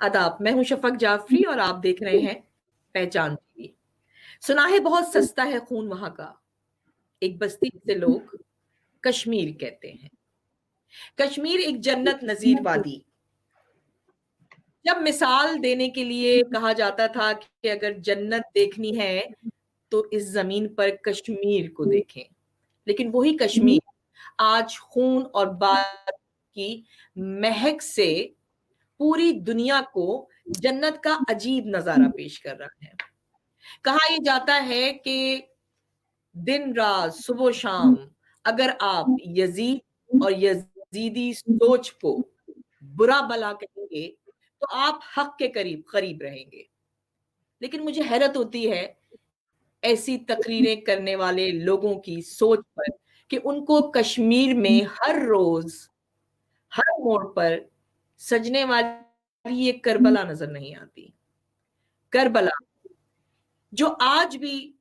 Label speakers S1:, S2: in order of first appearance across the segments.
S1: आदाब, मैं हूं शफक जाफरी और आप देख रहे हैं पहचान टीवी। सुना है बहुत सस्ता है खून वहां का, एक बस्ती से लोग कश्मीर कहते हैं। कश्मीर एक जन्नत नजीर वादी। जब मिसाल देने के लिए कहा जाता था कि अगर जन्नत देखनी है तो इस जमीन पर कश्मीर को देखें, लेकिन वही कश्मीर आज खून और बात की महक से पूरी दुनिया को जन्नत का अजीब नजारा पेश कर रहा है। कहा यह जाता है कि दिन रात सुबह शाम अगर आप यजीद और यजीदी सोच को बुरा भला कहेंगे तो आप हक के करीब करीब रहेंगे। लेकिन मुझे हैरत होती है ऐसी तकरीरें करने वाले लोगों की सोच पर कि उनको कश्मीर में हर रोज हर मोड़ पर सजने वाली ये करबला नजर नहीं आती। करबला जो आज भी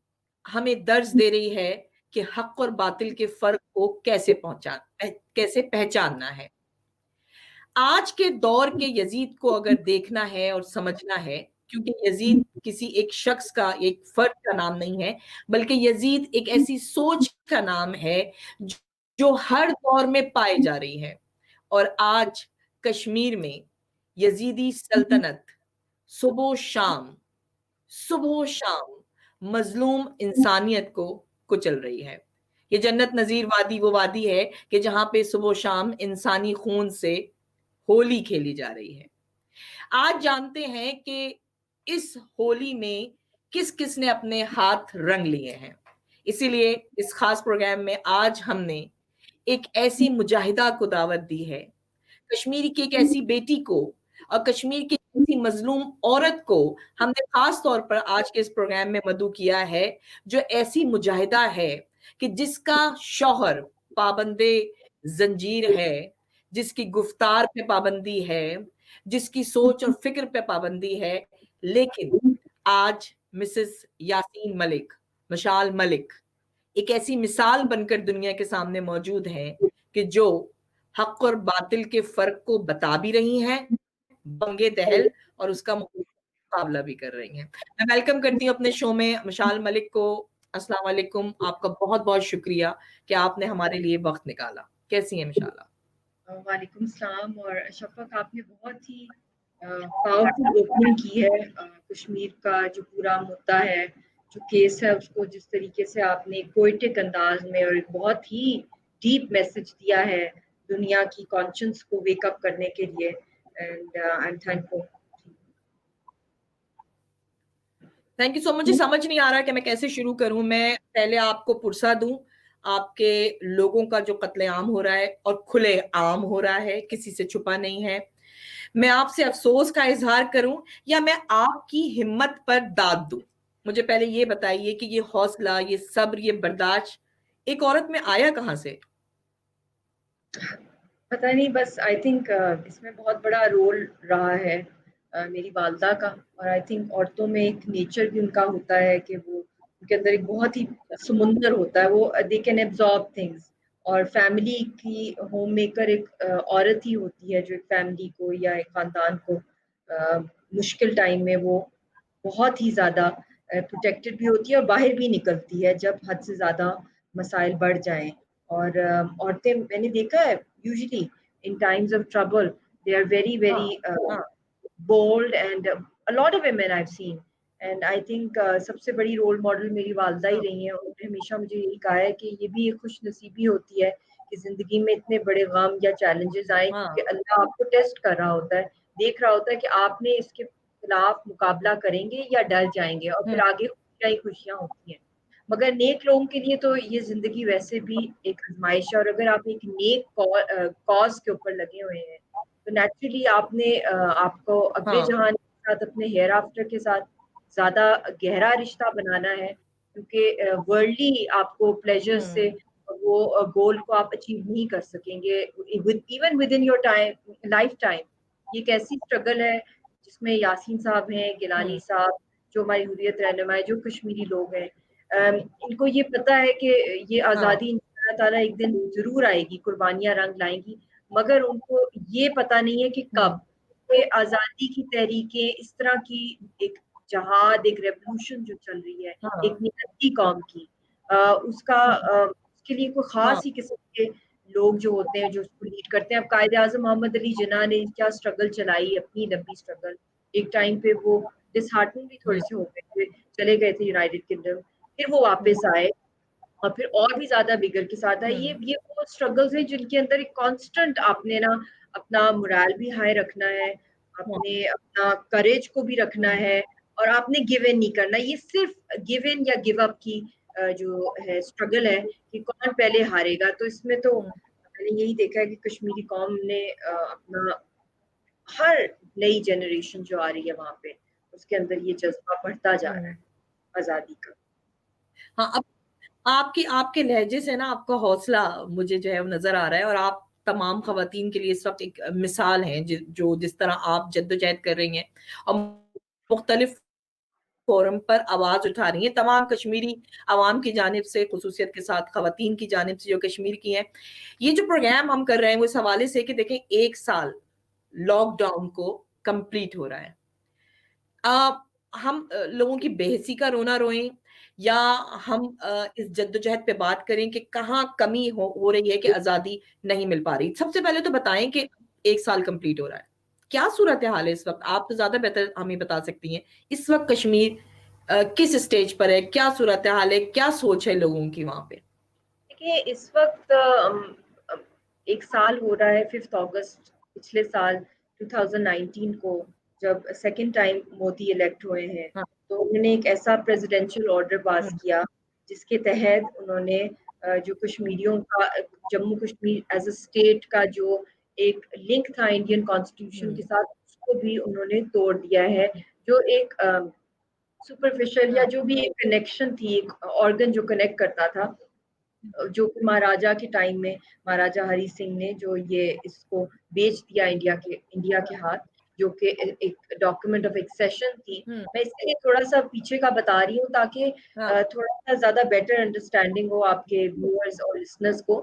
S1: हमें दर्ज दे रही है कि हक और बातिल के फर्क को कैसे पहचानना है। आज के दौर के यजीद को अगर देखना है और समझना है, क्योंकि यजीद किसी एक शख्स का एक फर्द का नाम नहीं है, बल्कि यजीद एक ऐसी सोच का नाम है जो हर दौर में पाई जा रही है। और आज कश्मीर में यजीदी सल्तनत सुबह शाम सुबह शाम मजलूम इंसानियत को कुचल रही है। ये जन्नत नजीर वादी वो वादी है कि जहां पे सुबह शाम इंसानी खून से होली खेली जा रही है। आज जानते हैं कि इस होली में किस किस ने अपने हाथ रंग लिए हैं। इसीलिए इस खास प्रोग्राम में आज हमने एक ऐसी मुजाहिदा को दावत दी है, कश्मीर की एक ऐसी बेटी को और कश्मीर की ऐसी मजलूम औरत को हमने खास तौर पर आज के इस प्रोग्राम में मदऊ किया है, जो ऐसी मुजाहिदा है कि जिसका शौहर पाबंदे जंजीर है, जिसकी गुफ्तार पे पाबंदी है, जिसकी सोच और फिक्र पे पाबंदी है, लेकिन आज मिसेस यासीन मलिक, मशाल मलिक एक ऐसी मिसाल बनकर दुनिया के सामने मौजूद है कि जो हक और बातिल के फर्क को बता भी रही हैं बंगे दहल, और उसका मुकाबला भी कर रही हैं। मैं वेलकम करती हूँ अपने शो में मशाल मलिक को। अस्सलाम वालेकुम, आपका बहुत बहुत शुक्रिया कि आपने हमारे लिए वक्त निकाला। कैसी हैं मिशाला?
S2: वालेकुम सलाम। और शफक, आपने बहुत ही पावरफुल ओपनिंग की है। कश्मीर का जो पूरा मुद्दा है, जो केस है, उसको जिस तरीके से आपने पोएटिक अंदाज में और एक बहुत ही डीप मैसेज दिया है दुनिया की कॉन्शियंस को वेकअप करने के लिए, and I am thankful.
S1: Thank you so much. मुझे समझ नहीं आ रहा कि मैं कैसे शुरू करूं। मैं पहले आपको पुरसा दूं आपके लोगों का जो कत्लेआम हो रहा है और खुले आम हो रहा है, किसी से छुपा नहीं है। मैं आपसे अफसोस का इजहार करूं या मैं आपकी हिम्मत पर दाद दूं? मुझे पहले ये बताइए कि ये हौसला, ये सब्र, ये बर्दाश्त एक औरत में आया कहां से?
S2: पता नहीं, बस आई थिंक इसमें बहुत बड़ा रोल रहा है मेरी वालदा का। और आई थिंक औरतों में एक नेचर भी उनका होता है कि वो, उनके अंदर एक बहुत ही समुंदर होता है, वो दे कैन एब्जॉर्ब थिंग्स। और फैमिली की होम मेकर एक औरत ही होती है जो एक फैमिली को या एक खानदान को मुश्किल टाइम में वो बहुत ही ज़्यादा प्रोटेक्टेड भी होती है और बाहर भी निकलती है जब हद से ज़्यादा मसाइल बढ़ जाएं। और औरतें, मैंने देखा है, usually in times of trouble they are very
S1: हाँ,
S2: वेरी
S1: हाँ।
S2: bold, and a lot of women I've seen, and I think सबसे बड़ी रोल मॉडल मेरी वालदा ही रही हैं। उन्होंने हमेशा मुझे यही कहा है कि ये भी एक खुश नसीबी होती है कि जिंदगी में इतने बड़े गम या चैलेंजेस आए, क्योंकि
S1: हाँ।
S2: अल्लाह आपको टेस्ट कर रहा होता है, देख रहा होता है कि आपने इसके खिलाफ मुकाबला करेंगे या डर जाएंगे, और फिर आगे खुशियां ही खुशियां होती हैं। मगर नेक लोगों के लिए तो ये जिंदगी वैसे भी एक आजमाइश है, और अगर आप एक नेक कॉज के ऊपर लगे हुए हैं तो नेचुरली आपने आपको अगले
S1: हाँ।
S2: जहान के साथ, अपने हेयर आफ्टर के साथ ज्यादा गहरा रिश्ता बनाना है, क्योंकि वर्ल्डली आपको प्लेजर से वो गोल को आप अचीव नहीं कर सकेंगे even with in your time life time. ये एक ऐसी स्ट्रगल है जिसमें यासीन साहब हैं, गिलानी साहब, जो हमारी हुर्रियत रहनुमा है, जो कश्मीरी लोग हैं, इनको ये पता है कि ये
S1: हाँ।
S2: आज़ादी अल्लाह ताला एक दिन जरूर आएगी, कुर्बानियां रंग लाएंगी, मगर उनको ये पता नहीं है कि कब। पे आज़ादी की तहरीकें, इस तरह की एक जहाद, एक रेवोल्यूशन जो चल रही है, एक
S1: हाँ,
S2: निहत्थी कौम की, उसके लिए कोई
S1: हाँ,
S2: ख़ास ही किस्म के लोग जो होते हैं, जो उसको लीड करते हैं। अब कायदे-आज़म मोहम्मद अली जिन्ना ने क्या स्ट्रगल चलाई, अपनी लंबी स्ट्रगल। एक टाइम पे वो डिसहार्टन भी
S1: हुँ,
S2: थोड़े-से हो गए थे, चले गए थे यूनाइटेड किंगडम, फिर वो
S1: हुँ,
S2: वापस आए और फिर और भी ज़्यादा विगर के साथ आए।
S1: हुँ,
S2: ये वो स्ट्रगल्स हैं जिनके अंदर एक कांस्टेंट आपने ना अपना मोरल भी हाई रखना है,
S1: हाँ,
S2: आपने अपना करेज को भी रखना
S1: हुँ,
S2: है और आपने गिव इन नहीं करना। ये सिर्फ गिव इन या गिव अप की जो है स्ट्रगल है कि कौन पहले हारेगा। तो इसमें तो
S1: हुँ,
S2: मैंने यही देखा है कि कश्मीरी कौम ने अपना हर नई जनरेशन जो आ रही है वहाँ पे, उसके अंदर ये जज़्बा बढ़ता जा रहा
S1: हुँ।
S2: है आज़ादी का।
S1: हाँ, अब आपकी आपके लहज़े से ना आपका हौसला मुझे जो है वो नज़र आ रहा है और आप तमाम ख़वातीन के लिए इस वक़्त एक मिसाल हैं जो जिस तरह आप जद्दोजहद कर रही हैं और मुख्तलिफ़ फ़ोरम पर आवाज़ उठा रही हैं, तमाम कश्मीरी अवाम की जानिब से ख़ुसूसियत के साथ ख़वातीन की जानिब से जो कश्मीर की हैं। ये जो प्रोग्राम हम कर रहे हैं वो इस हवाले से कि देखें 1 साल लॉकडाउन को कंप्लीट हो रहा है। हम लोगों की बेहिसी का रोना रोएँ या हम इस जद्दोजहद पे बात करें कि कहाँ कमी हो रही है कि आज़ादी नहीं मिल पा रही। सबसे पहले तो बताएँ कि 1 साल कंप्लीट हो रहा है। क्या सूरत-ए-हाल है इस वक़्त? आप तो ज़्यादा बेहतर हमें बता सकती हैं। इस वक़्त कश्मीर किस स्टेज पर है? क्या सूरत-ए-हाल है? क्या सोच है लोगों की वहाँ पे?
S2: देखिए, इस वक़्त 1 साल हो रहा है 5th अगस्त पिछले साल 2019 को जब सेकंड टाइम मोदी इलेक्ट हुए हैं,
S1: हाँ,
S2: तो उन्होंने एक ऐसा प्रेसिडेंशियल ऑर्डर पास
S1: हुँ,
S2: किया, जिसके तहत उन्होंने जो कश्मीरियों का Jammu Kashmir as a state का जो एक लिंक था इंडियन कॉन्स्टिट्यूशन के
S1: हुँ,
S2: साथ, उसको भी उन्होंने तोड़ दिया है। जो एक सुपरफिशियल या
S1: हाँ,
S2: जो भी एक कनेक्शन थी, एक ऑर्गन जो कनेक्ट करता था, जो कि महाराजा के टाइम में महाराजा हरी सिंह ने जो ये इसको बेच दिया इंडिया के हाथ, जो कि एक डॉक्यूमेंट ऑफ एक्सेशन थी।
S1: हुँ,
S2: मैं इसलिए थोड़ा-सा पीछे का बता रही हूँ ताकि
S1: हाँ,
S2: थोड़ा-सा ज़्यादा बेटर अंडरस्टैंडिंग हो आपके व्यूअर्स और लिसनर्स को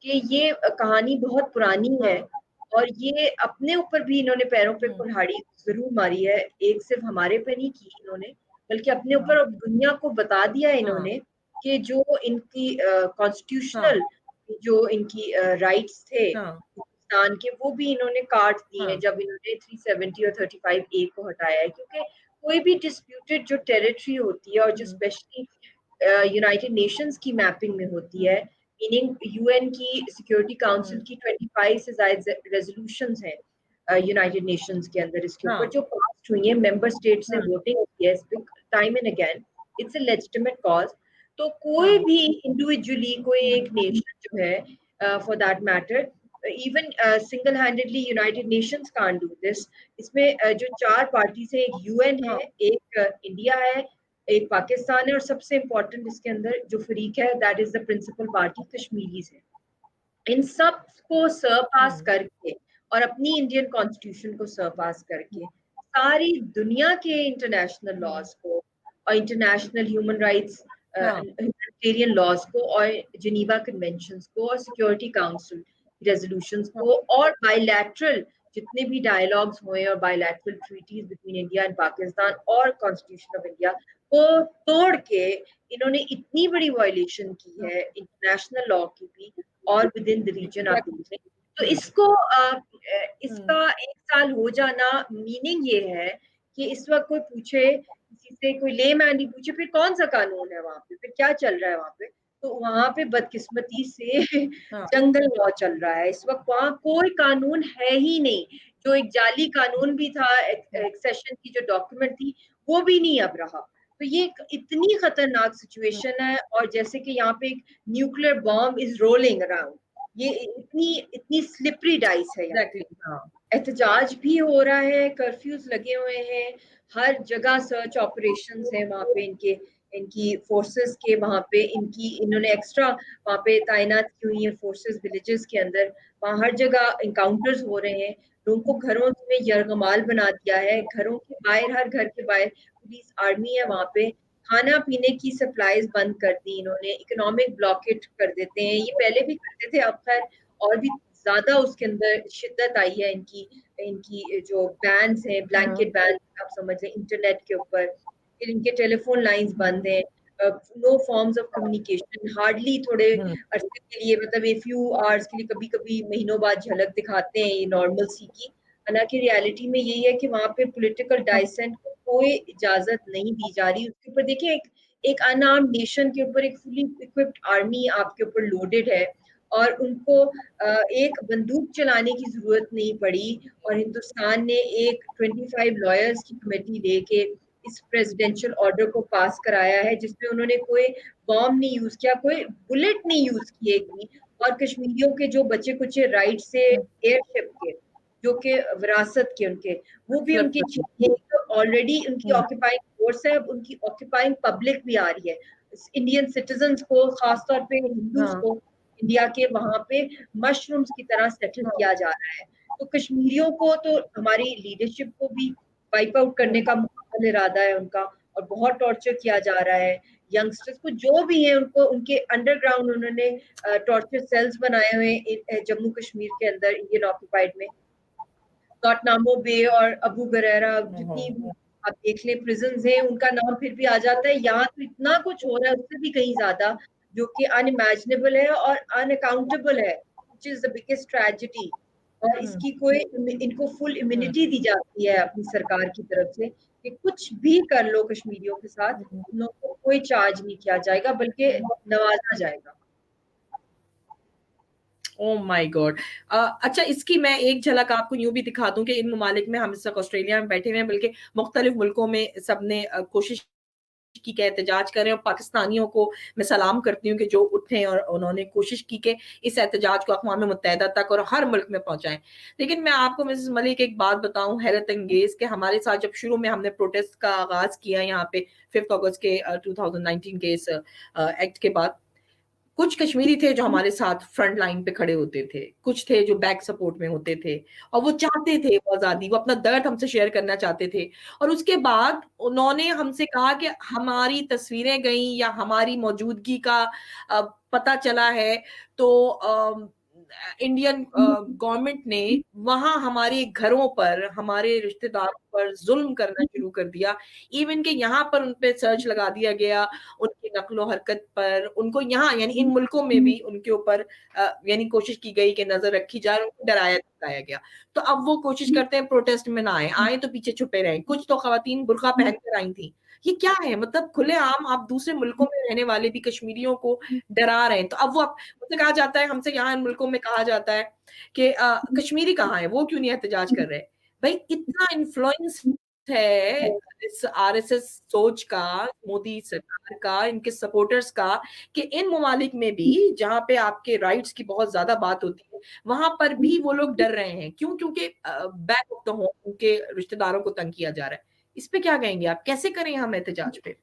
S2: कि ये कहानी बहुत पुरानी है
S1: हाँ,
S2: और ये अपने ऊपर भी इन्होंने पैरों पे
S1: हुँ,
S2: कुल्हाड़ी ज़रूर मारी है। एक सिर्फ़ हमारे पे नहीं की इन्होंने, बल्कि अपने
S1: हाँ,
S2: ऊपर अब दुनिया को बता दिया है
S1: हाँ,
S2: इन्होंने कि जो इनकी
S1: हाँ,
S2: कॉन्स्टिट्यूशनल जो इनकी राइट्स थे
S1: हाँ,
S2: हिंदुस्तान के, वो भी इन्होंने काट दिए हैं
S1: हाँ,
S2: जब इन्होंने 370 और 35 ए को हटाया है। क्योंकि कोई भी डिस्प्यूटेड जो टेरिटरी होती है और जो
S1: हुँ,
S2: स्पेशली यूनाइटेड नेशंस की मैपिंग में होती
S1: हुँ,
S2: है, मीनिंग यूएन की सिक्योरिटी काउंसिल
S1: हुँ,
S2: की 25 से ज़ायद रेज़ोल्यूशंस हैं यूनाइटेड नेशंस के अंदर इसके ऊपर
S1: हाँ,
S2: जो पास्ड हुई हैं, मेंबर स्टेट से
S1: हाँ,
S2: वोटिंग होती है इस पे time and again, it's a legitimate cause. तो कोई
S1: हाँ,
S2: भी इंडिविजुअली कोई
S1: हुँ,
S2: एक नेशन जो है for that matter, even single handedly United Nations can't do this. इसमें जो 4 पार्टीज़ हैं, एक यूएन
S1: हाँ,
S2: है, एक इंडिया है, एक पाकिस्तान है और सबसे इम्पोर्टेंट इसके अंदर जो फ़रीक है that is the principal party Kashmiris है। इन सब को सरपास
S1: हुँ,
S2: करके और अपनी इंडियन कॉन्स्टिट्यूशन को सरपास करके सारी दुनिया के इंटरनेशनल
S1: हुँ,
S2: लॉज को और इंटरनेशनल ह्यूमन राइट्स
S1: हाँ,
S2: ह्यूमैनिटेरियन लॉज को और जिनीवा कन्वेंशंस को और सिक्योरिटी काउंसिल रेजोल्यूशंस
S1: हाँ,
S2: को और बायलैटरल जितने भी डायलॉग्स हुए और bilateral treaties between India and Pakistan और कॉन्स्टिट्यूशन ऑफ इंडिया को तोड़ के इन्होंने इतनी बड़ी वायलेशन की
S1: हाँ,
S2: है इंटरनेशनल लॉ की भी और विद इन द रीजन आप
S1: एग्ज़ैक्टली,
S2: देखें। तो
S1: हुँ,
S2: इसको
S1: हुँ,
S2: इसका 1 साल हो जाना मीनिंग ये है कि इस वक़्त कोई पूछे, किसी से कोई लेमैन ही पूछे फिर कौन-सा कानून है वहाँ पे? फिर क्या चल रहा है वहाँ पे? तो वहाँ पे बदकिस्मती से
S1: हाँ,
S2: जंगल लॉ चल रहा है। इस वक़्त वहाँ कोई कानून है ही नहीं। जो एक जाली कानून भी था
S1: हुँ,
S2: एक्सेशन की जो डॉक्यूमेंट थी, वो भी नहीं अब रहा। तो ये एक इतनी खतरनाक
S1: हुँ,
S2: सिचुएशन है और जैसे कि यहाँ पे एक nuclear bomb is rolling around. ये इतनी इतनी स्लिपरी डाइस है यहाँ
S1: एग्ज़ैक्टली,
S2: पे।
S1: हाँ,
S2: एहतजाज भी हो रहा है, कर्फ्यूज़ लगे हुए हैं, हर जगह सर्च ऑपरेशंस हैं वहाँ पे इनकी फ़ोर्सेस के वहाँ पे इनकी इन्होंने एक्स्ट्रा वहाँ पे तैनात की हुई हैं फ़ोर्सेस विलेजेस के अंदर, वहाँ हर जगह एनकाउंटर्स हो रहे हैं, लोगों को घरों में यरगमाल बना दिया है, घरों के बाहर हर घर के बाहर पुलिस आर्मी है वहाँ पे, खाना-पीने की सप्लाइज़ बंद कर दी इन्होंने, इकोनॉमिक ब्लॉकेट कर देते हैं, ये पहले भी करते थे अब खैर और भी ज़्यादा उसके अंदर शिद्दत आई है इनकी इनकी जो बैन्स हैं,
S1: हाँ,
S2: ब्लैंकेट बैन आप समझ लें इंटरनेट के ऊपर, फिर इनके टेलीफ़ोन लाइन्स
S1: हुँ,
S2: बंद हैं, no forms of communication, hardly थोड़े
S1: हुँ,
S2: अरसे के लिए मतलब ए फ्यू आवर्स के लिए कभी-कभी महीनों बाद झलक दिखाते हैं ये नॉर्मलसी की। हालाँकि रियलिटी में यही है कि वहाँ पे पॉलिटिकल
S1: हाँ,
S2: डाइसेंट को कोई इजाज़त नहीं दी जा रही। उसके ऊपर देखिए एक एक अनआर्म्ड नेशन के ऊपर एक फुली इक्विप्ड आर्मी आपके ऊपर लोडेड है और उनको एक बंदूक चलाने की ज़रूरत नहीं पड़ी और हिंदुस्तान ने एक 25 लॉयर्स की कमिटी लेके इस प्रेसिडेंशियल ऑर्डर को पास कराया है, जिसमें उन्होंने कोई बॉम्ब नहीं यूज़ किया, कोई बुलेट नहीं यूज़ की एक भी और कश्मीरियों के जो बचे-कुचे राइट्स थे
S1: हुँ,
S2: एयरशिप के, जो कि विरासत के उनके, वो भी
S1: फ्लिप
S2: उनके
S1: करती
S2: छीन लिए ऑलरेडी उनकी
S1: हुँ,
S2: ऑक्यूपाइंग फोर्स है, अब उनकी ऑक्यूपाइंग पब्लिक भी आ रही है। इंडियन सिटीज़न्स को ख़ास तौर पे हिंदूज़
S1: हाँ,
S2: को इंडिया के वहाँ पे मशरूम्स की तरह सेटल
S1: हाँ,
S2: किया जा रहा है। तो कश्मीरियों को तो हमारी लीडरशिप को भी वाइप आउट करने
S1: हुँ,
S2: का मुकम्मल इरादा है उनका और बहुत टॉर्चर किया जा रहा है। यंगस्टर्स को जो भी हैं उनको उनके अंडरग्राउंड उन्होंने टॉर्चर सेल्स बनाए हुए हैं जम्मू कश्मीर के अंदर इंडियन ऑक्यूपाइड में। गुआंटानामो बे और अबू गरेरा जितनी भी
S1: हुँ,
S2: आप देख लें प्रिजन्स हैं, उनका नाम फिर भी आ जाता है। यहाँ तो इतना कुछ हो रहा है उससे भी कहीं ज़्यादा जो कि अनइमेजिनेबल है और अनअकाउंटेबल है, which is the biggest tragedy और
S1: हुँ,
S2: इसकी कोई इनको फुल
S1: हुँ,
S2: इम्यूनिटी दी जाती है अपनी सरकार की तरफ से कि कुछ भी कर लो कश्मीरियों के साथ,
S1: हुँ,
S2: उन लोगों को कोई चार्ज नहीं किया जाएगा बल्कि
S1: हुँ।
S2: नवाज़ा जाएगा।
S1: Oh my God! अच्छा इसकी मैं एक झलक आपको यूँ भी दिखा दूँ कि इन ममालिक में हम इस वक़्त ऑस्ट्रेलिया में बैठे हुए हैं बल्कि मुख्तलिफ़ मुल्कों में सबने कोशिश की कि एहतजाज करें और पाकिस्तानियों को मैं सलाम करती हूँ कि जो उठे और उन्होंने कोशिश की कि इस एहतजाज को अक़वाम मुत्तहिदा तक और हर मुल्क में पहुँचाएँ। लेकिन मैं आपको मिसेज़ मलिक एक बात बताऊँ हैरत अंगेज़ कि हमारे साथ जब शुरू में हमने प्रोटेस्ट का आगाज़ किया यहाँ पे 5th अगस्त के 2019 के इस एक्ट के बाद कुछ कश्मीरी थे जो हमारे साथ फ्रंट लाइन पे खड़े होते थे, कुछ थे जो बैक सपोर्ट में होते थे और वो चाहते थे वो आज़ादी, वो अपना दर्द हमसे शेयर करना चाहते थे और उसके बाद उन्होंने हमसे कहा कि हमारी तस्वीरें गईं या हमारी मौजूदगी का पता चला है तो इंडियन गवर्नमेंट ने वहाँ हमारे घरों पर, हमारे रिश्तेदारों पर ज़ुल्म करना शुरू कर दिया। इवन कि यहाँ पर उन पे सर्च लगा दिया गया उनकी नक़्ल-ओ-हरकत पर, उनको यहाँ यानी इन मुल्कों में भी उनके ऊपर यानी कोशिश की गई कि नज़र रखी जाए और उनको डराया-धमकाया गया। तो अब वो कोशिश करते हैं प्रोटेस्ट में ना आएँ, आएँ तो पीछे छुपे रहें। कुछ तो ख़वातीन बुर्का पहन कर आई थीं। ये क्या है? मतलब खुलेआम आप दूसरे मुल्कों में रहने वाले भी कश्मीरियों को डरा रहे हैं। तो अब वो मुझसे कहा जाता है हमसे यहाँ इन मुल्कों में कहा जाता है कि कश्मीरी कहाँ है? वो क्यों नहीं एहतजाज कर रहे? भई इतना इन्फ्लुएंस है इस आरएसएस सोच का, मोदी सरकार का, इनके सपोर्टर्स का कि इन ममालिक में भी जहाँ पे आपके राइट्स की बहुत ज़्यादा बात होती है, वहाँ पर भी वो लोग डर रहे हैं। क्यों? क्योंकि बैक ऑफ द होम उनके रिश्तेदारों को तंग किया जा रहा है। इस पे क्या कहेंगे आप? कैसे करें हम एहतजाज पे?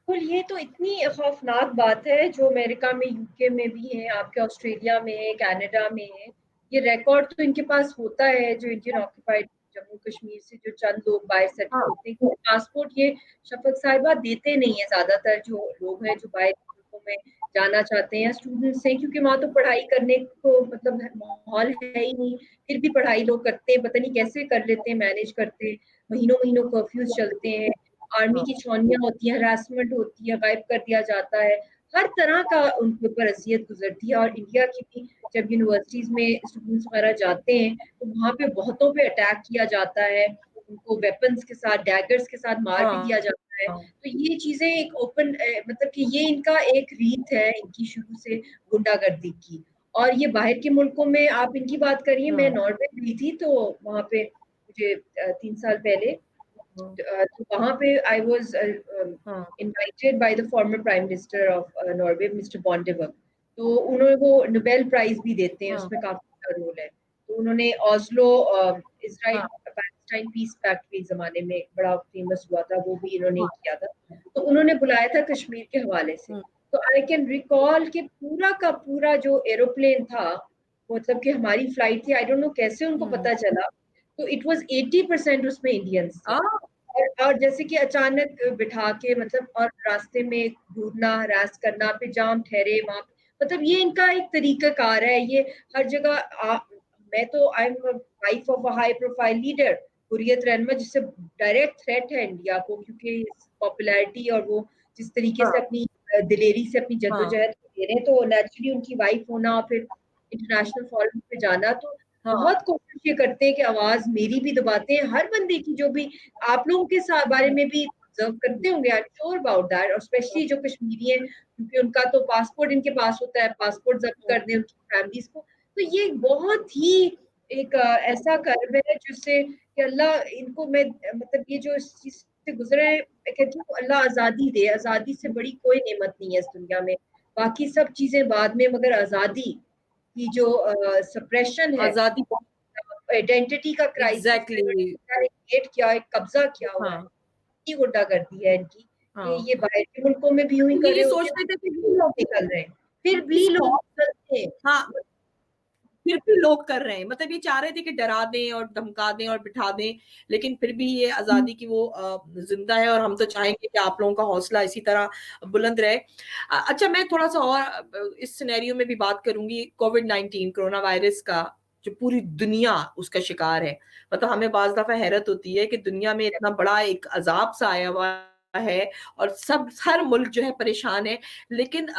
S2: बिल्कुल, ये तो इतनी खौफ़नाक बात है जो अमेरिका में, यूके में भी है, आपके ऑस्ट्रेलिया में है, कनाडा में है। ये रिकॉर्ड तो इनके पास होता है जो इंडियन ऑक्यूपाइड जम्मू कश्मीर से जो चंद लोग बाहर सेटल
S1: हाँ,
S2: होते हैं, क्योंकि पासपोर्ट ये शफ़क़ साहिबा देते नहीं है ज़्यादातर जो लोग हैं जो बाहर मुल्कों में जाना चाहते हैं या स्टूडेंट्स हैं क्योंकि वहाँ तो पढ़ाई करने को मतलब माहौल है ही नहीं। फिर भी पढ़ाई लोग करते हैं, पता नहीं कैसे कर लेते हैं, मैनेज करते हैं। महीनों-महीनों कर्फ्यूज़ चलते हैं। आर्मी
S1: हाँ,
S2: की छावनियाँ होती हैं, हरासमेंट होती है, गायब कर दिया जाता है। हर तरह का उनके ऊपर अज़ियत गुज़रती है और इंडिया की भी जब यूनिवर्सिटीज़ में स्टूडेंट्स वगैरह जाते हैं, तो वहाँ पे बहुतों पे अटैक किया जाता है। उनको वेपन्स के साथ, डैगर्स के साथ मार भी दिया
S1: हाँ,
S2: जाता है।
S1: हाँ,
S2: तो ये चीज़ें एक ओपन मतलब कि ये इनका एक रीत है इनकी शुरू से गुंडागर्दी की। और ये बाहर के मुल्कों में आप इनकी बात करिए, मैं
S1: हाँ,
S2: नॉर्वे गई थी तो वहाँ पे मुझे 3 साल पहले
S1: हाँ,
S2: तो वहाँ पे आई वाज़
S1: हाँ,
S2: invited by the former prime minister of Norway mister Bondevik. तो उन्होंने वो नोबेल प्राइज़ भी देते हैं,
S1: हाँ,
S2: उसमें काफ़ी बड़ा रोल है। तो उन्होंने ओस्लो इज़राइल
S1: हाँ,
S2: पैलेस्टाइन पीस पैक्ट के ज़माने में बड़ा फेमस हुआ था, वो भी इन्होंने ही किया था। तो उन्होंने बुलाया था कश्मीर के हवाले से।
S1: हुँ,
S2: तो आई कैन रिकॉल कि पूरा का पूरा जो एरोप्लेन था, मतलब कि हमारी फ्लाइट थी, आई डोंट नो कैसे उनको
S1: हुँ,
S2: पता चला। तो इट वाज़ 80% उसमें इंडियन्स थे।
S1: हाँ,
S2: और जैसे कि अचानक बिठा के मतलब और रास्ते में ढूँढना, हरास करना, फिर जहाँ हम ठहरे वहाँ पे मतलब ये इनका एक तरीक़ाकार है, ये हर जगह मैं तो I am wife of a high profile leader Hurriyat रहनमा, जिससे डायरेक्ट थ्रेट है इंडिया को, क्योंकि पॉपुलैरिटी और वो जिस तरीके से
S1: हाँ,
S2: अपनी दिलेरी से अपनी
S1: हाँ,
S2: जद्दोजहद को दे रहे हैं, तो नेचुरली उनकी वाइफ होना और फिर इंटरनेशनल फोरम पे जाना, तो
S1: हाँ,
S2: बहुत कोशिश ये करते हैं कि आवाज मेरी भी दबाते हैं, हर बंदे की, जो भी आप लोगों के साथ बारे में भी ऑब्जर्व करते होंगे, I am sure about that, और स्पेशली जो कश्मीरी हैं, क्योंकि उनका तो पासपोर्ट इनके पास होता है, पासपोर्ट जब्त कर दें उनकी फैमिलीज को, तो ये बहुत ही एक ऐसा कर्म है जिससे कि अल्लाह इनको, मैं मतलब ये जो इस चीज से गुजरे हैं, मैं कहती हूँ अल्लाह आजादी दे, आजादी से बड़ी कोई नेमत नहीं है इस दुनिया में, बाकी सब चीजें बाद में, मगर आजादी की जो सप्रेशन है,
S1: आजादी,
S2: आइडेंटिटी का क्राइसिस है,
S1: एग्जैक्टली,
S2: क्रिएट किया है, कब्जा किया हुआ है,
S1: हाँ,
S2: इतनी गुंडागर्दी है इनकी कि
S1: हाँ,
S2: ये बाहर के मुल्कों में भी यूं ही
S1: तो
S2: कर
S1: यही
S2: रहे होते हैं,
S1: सोचते थे
S2: फिर भी लोग निकल रहे हैं, फिर भी लोग निकलते हैं।
S1: हाँ, फिर भी लोग कर रहे हैं, मतलब ये चाह रहे थे कि डरा दें और धमका दें और बिठा दें, लेकिन फिर भी ये आजादी की वो जिंदा है, और हम तो चाहेंगे कि आप लोगों का हौसला इसी तरह बुलंद रहे। अच्छा, मैं थोड़ा सा और इस सिनेरियो में भी बात करूंगी, कोविड-19 कोरोना वायरस का, जो पूरी दुनिया उसका शिकार है। मतलब हमें बाज दफा हैरत होती है कि दुनिया में इतना बड़ा एक अजाब सा आया हुआ है, और सब हर मुल्क जो है परेशान है, लेकिन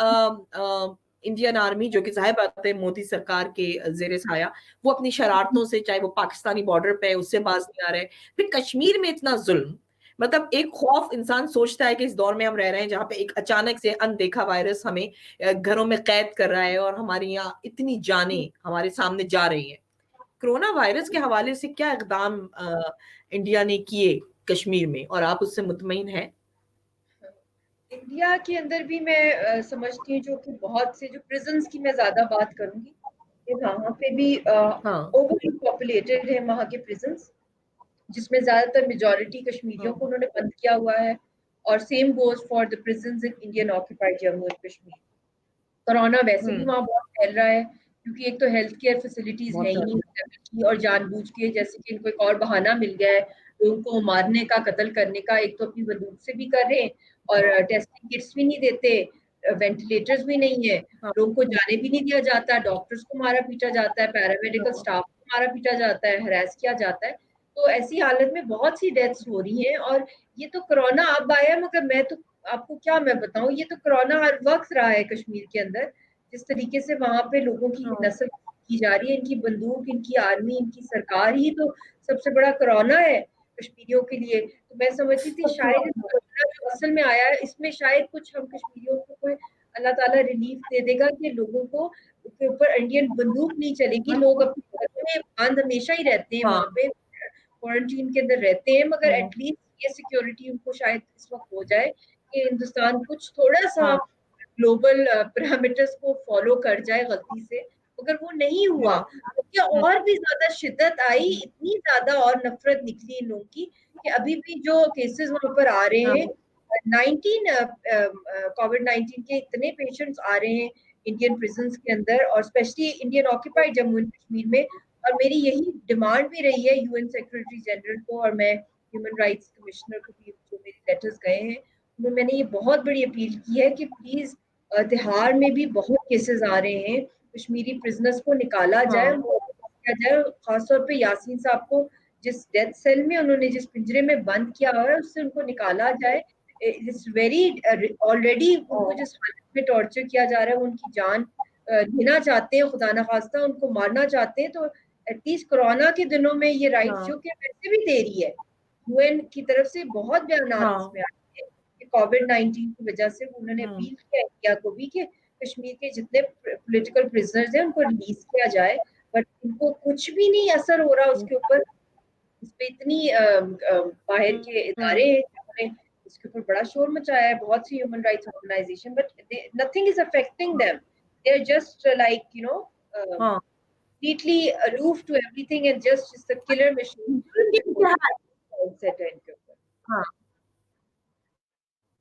S1: इंडियन आर्मी, जो कि ज़ाहिर बात है मोदी सरकार के ज़ेर साया, वो अपनी शरारतों से, चाहे वो पाकिस्तानी बॉर्डर पे है, उससे बाज नहीं आ रहे। फिर कश्मीर में इतना जुल्म, मतलब एक खौफ, इंसान सोचता है कि इस दौर में हम रह रहे हैं जहाँ पे एक अचानक से अनदेखा वायरस हमें घरों में कैद कर रहा है, और हमारी यहाँ इतनी जानें हमारे सामने जा रही हैं। कोरोना वायरस के हवाले से क्या इक़दाम इंडिया ने किए कश्मीर में, और आप उससे मुतमईन हैं?
S2: इंडिया के अंदर भी मैं समझती हूँ, जो कि बहुत से जो प्रिजन्स की मैं ज्यादा बात करूंगी, कि वहाँ पे भी
S1: हाँ,
S2: ओवर पॉपुलेटेड है वहाँ के प्रिजन्स, जिसमें ज्यादातर मेजोरिटी कश्मीरियों
S1: हाँ,
S2: को उन्होंने बंद किया हुआ है, और same goes for the prisons in Indian occupied Jammu and Kashmir. Corona वैसे भी
S1: हुँ,
S2: वहाँ बहुत फैल रहा है, क्योंकि एक तो हेल्थ केयर फैसिलिटीज है
S1: बहुत
S2: ही नहीं
S1: ज़्यादा।
S2: की, और जानबूझ के, जैसे कि इनको एक और बहाना मिल गया है लोगों को मारने का, कत्ल करने का, एक तो अपनी बंदूक से भी कर रहे हैं, और टेस्टिंग किट्स भी नहीं देते, वेंटिलेटर्स भी नहीं है,
S1: हाँ,
S2: लोगों को जाने भी नहीं दिया जाता, डॉक्टर्स को मारा पीटा जाता है, पैरामेडिकल
S1: हाँ,
S2: स्टाफ को मारा पीटा जाता है, हरास किया जाता है, तो ऐसी हालत में बहुत सी डेथ्स हो रही हैं। और ये तो कोरोना अब आया, मगर मैं तो आपको क्या मैं बताऊं, ये तो कोरोना हर वक्त रहा है कश्मीर के अंदर, जिस तरीके से वहां पे लोगों की
S1: हाँ,
S2: नस्ल की जा रही है, इनकी बंदूक, इनकी आर्मी, इनकी सरकार ही तो सबसे बड़ा कोरोना है कश्मीरियों के लिए। तो मैं समझती थी शायद इस कोरोना जो असल में आया है, इसमें शायद कुछ हम कश्मीरियों को कोई अल्लाह ताला रिलीफ दे देगा, कि लोगों को के ऊपर इंडियन बंदूक नहीं चलेगी, लोग अपने घर में बंद हमेशा ही रहते हैं,
S1: हाँ,
S2: वहां पे क्वारंटीन के अंदर रहते हैं, मगर
S1: हाँ,
S2: एटलीस्ट ये सिक्योरिटी उनको शायद इस वक्त हो जाए कि हिंदुस्तान कुछ थोड़ा सा
S1: हाँ,
S2: ग्लोबल पैरामीटर्स को फॉलो कर जाए गलती से, मगर वो नहीं हुआ,
S1: हाँ,
S2: तो क्या
S1: हुँ,
S2: और भी ज्यादा शिद्दत आई, इतनी ज्यादा और नफरत निकली इन लोगों की, कि अभी भी जो केसेस वहां पर आ रहे
S1: हाँ,
S2: हैं, 19 कोविड-19 के इतने पेशेंट्स आ रहे हैं इंडियन प्रिजन्स के अंदर, और specially Indian occupied Jammu and Kashmir में, और मेरी यही डिमांड भी रही है यूएन सेक्रेटरी जनरल को, और मैं ह्यूमन राइट्स कमिश्नर को भी, जो मेरे लेटर्स गए हैं, तो मैंने ये बहुत बड़ी अपील की है कि प्लीज तिहाड़ में भी बहुत केसेस आ रहे हैं, कश्मीरी प्रिजनर्स को निकाला जाए,
S1: हाँ,
S2: उनको किया जाए, खासतौर पे यासीन साहब को जिस डेथ सेल में उन्होंने, जिस पिंजरे में बंद किया हुआ है, उससे उनको निकाला जाए। इट्स वेरी ऑलरेडी उनको
S1: ओह!
S2: जिस हालत में टॉर्चर किया जा रहा है, वो उनकी जान लेना चाहते हैं, खुदा ना खास्ता उनको मारना चाहते हैं, तो एटलीस्ट कोरोना के दिनों में ये राइट्स,
S1: हाँ,
S2: जो कि वैसे भी दे रही है, यूएन की तरफ से बहुत बयान
S1: हाँ,
S2: इसमें आए हैं कि कोविड-19 की वजह से उन्होंने
S1: हुँ,
S2: अपील किया इंडिया को भी कि कश्मीर के जितने पॉलिटिकल प्रिजनर्स हैं उनको रिलीज किया जाए, बट इनको कुछ भी नहीं असर हो रहा
S1: हुँ,
S2: उसके ऊपर। इस पे इतनी बाहर के
S1: हुँ,
S2: इदारे हैं जिन्होंने इसके ऊपर बड़ा शोर मचाया है, बहुत सी human rights organization, but nothing is affecting them, they are just like
S1: हाँ।
S2: completely aloof to everything, and just a killer machine set है इनके ऊपर।
S1: हाँ,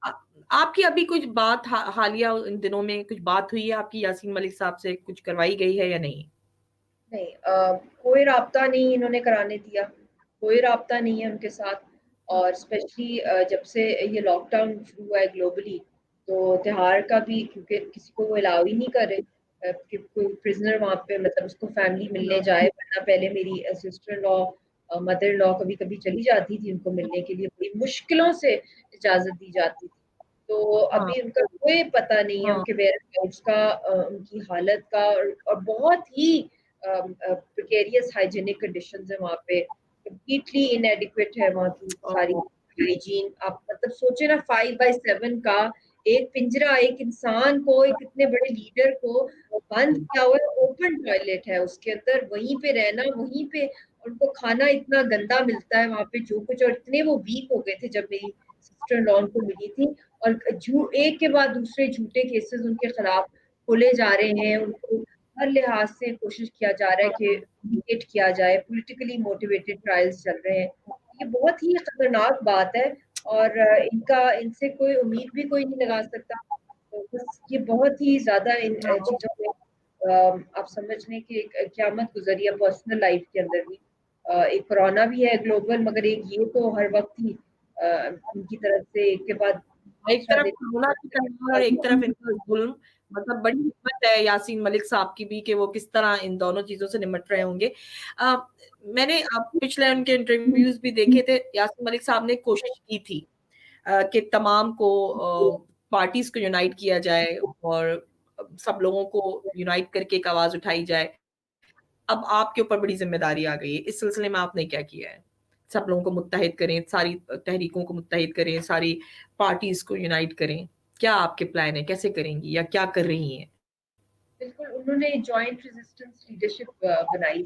S1: अ, आपकी अभी कुछ बात हालिया इन दिनों में कुछ बात हुई है आपकी यासीन मलिक साहब से, कुछ करवाई गई है या नहीं?
S2: नहीं, कोई राब्ता नहीं इन्होंने कराने दिया, कोई राब्ता नहीं है उनके साथ,
S1: हाँ,
S2: और स्पेशली जब से ये लॉकडाउन शुरू हुआ है ग्लोबली, तो त्योहार का भी, क्योंकि किसी को वो अलाउ ही नहीं कर रहे, कि कोई प्रिजनर वहाँ पे मतलब उसको फैमिली मिलने जाए, वरना पहले मेरी सिस्टर लॉ मदर लॉ कभी कभी चली जाती थी उनको मिलने के लिए, बड़ी मुश्किलों से इजाजत दी जाती थी। तो
S1: हाँ,
S2: अभी उनका कोई पता नहीं है
S1: हाँ,
S2: उनके वेयरअबाउट्स का, उनकी हालत का, और बहुत ही प्रिकेरियस हाइजीनिक कंडीशंस है वहाँ पे, कंप्लीटली इनएडिक्वेट है वहाँ की सारी
S1: ओह!
S2: हाइजीन। आप मतलब सोचे ना 5x7 का एक पिंजरा, एक इंसान को, एक इतने बड़े लीडर को बंद किया हुआ है, ओपन टॉयलेट है उसके अंदर, वहीं पे रहना, वहीं पे उनको खाना इतना गंदा मिलता है वहां पे जो कुछ, और इतने वो वीक हो गए थे जब मेरी सिस्टर लॉन को मिली थी, और एक के बाद दूसरे झूठे केसेस उनके खिलाफ खोले जा रहे हैं, उनको हर लिहाज से कोशिश किया जा रहा है कि
S1: हाँ,
S2: विंडिकेट किया जाए, पॉलिटिकली मोटिवेटेड ट्रायल्स चल रहे हैं। ये बहुत ही खतरनाक बात है, और इनसे कोई उम्मीद भी कोई नहीं लगा सकता। तो बस ये बहुत ही ज़्यादा इन
S1: हाँ।
S2: चीज़ों में आप समझ लें कि एक क़यामत गुज़री है पर्सनल लाइफ के अंदर भी। एक कोरोना भी है ग्लोबल, मगर एक ये तो हर वक़्त ही उनकी तरफ से एक के बाद
S1: एक
S2: दूसरा
S1: तरफ कोरोना की तरह और एक तरफ
S2: दिन।
S1: इनका जुल्म, मतलब बड़ी हिम्मत है यासीन मलिक साहब की भी कि वो किस तरह इन दोनों चीज़ों से निपट रहे होंगे। अ, मैंने पिछले उनके इंटरव्यूज़ भी देखे थे, यासीन मलिक साहब ने कोशिश की थी कि तमाम को पार्टीज़ को यूनाइट किया जाए और सब लोगों को यूनाइट करके एक आवाज़ उठाई जाए। अब आपके ऊपर बड़ी ज़िम्मेदारी आ गई है। इस सिलसिले में आपने क्या किया है? सब लोगों को मुत्तहिद करें, सारी तहरीकों को मुत्तहिद करें, सारी पार्टीज़ को यूनाइट करें। क्या आपके प्लान है? कैसे करेंगी या क्या कर रही हैं?
S2: बिल्कुल, उन्होंने जॉइंट रेजिस्टेंस लीडरशिप बनाई,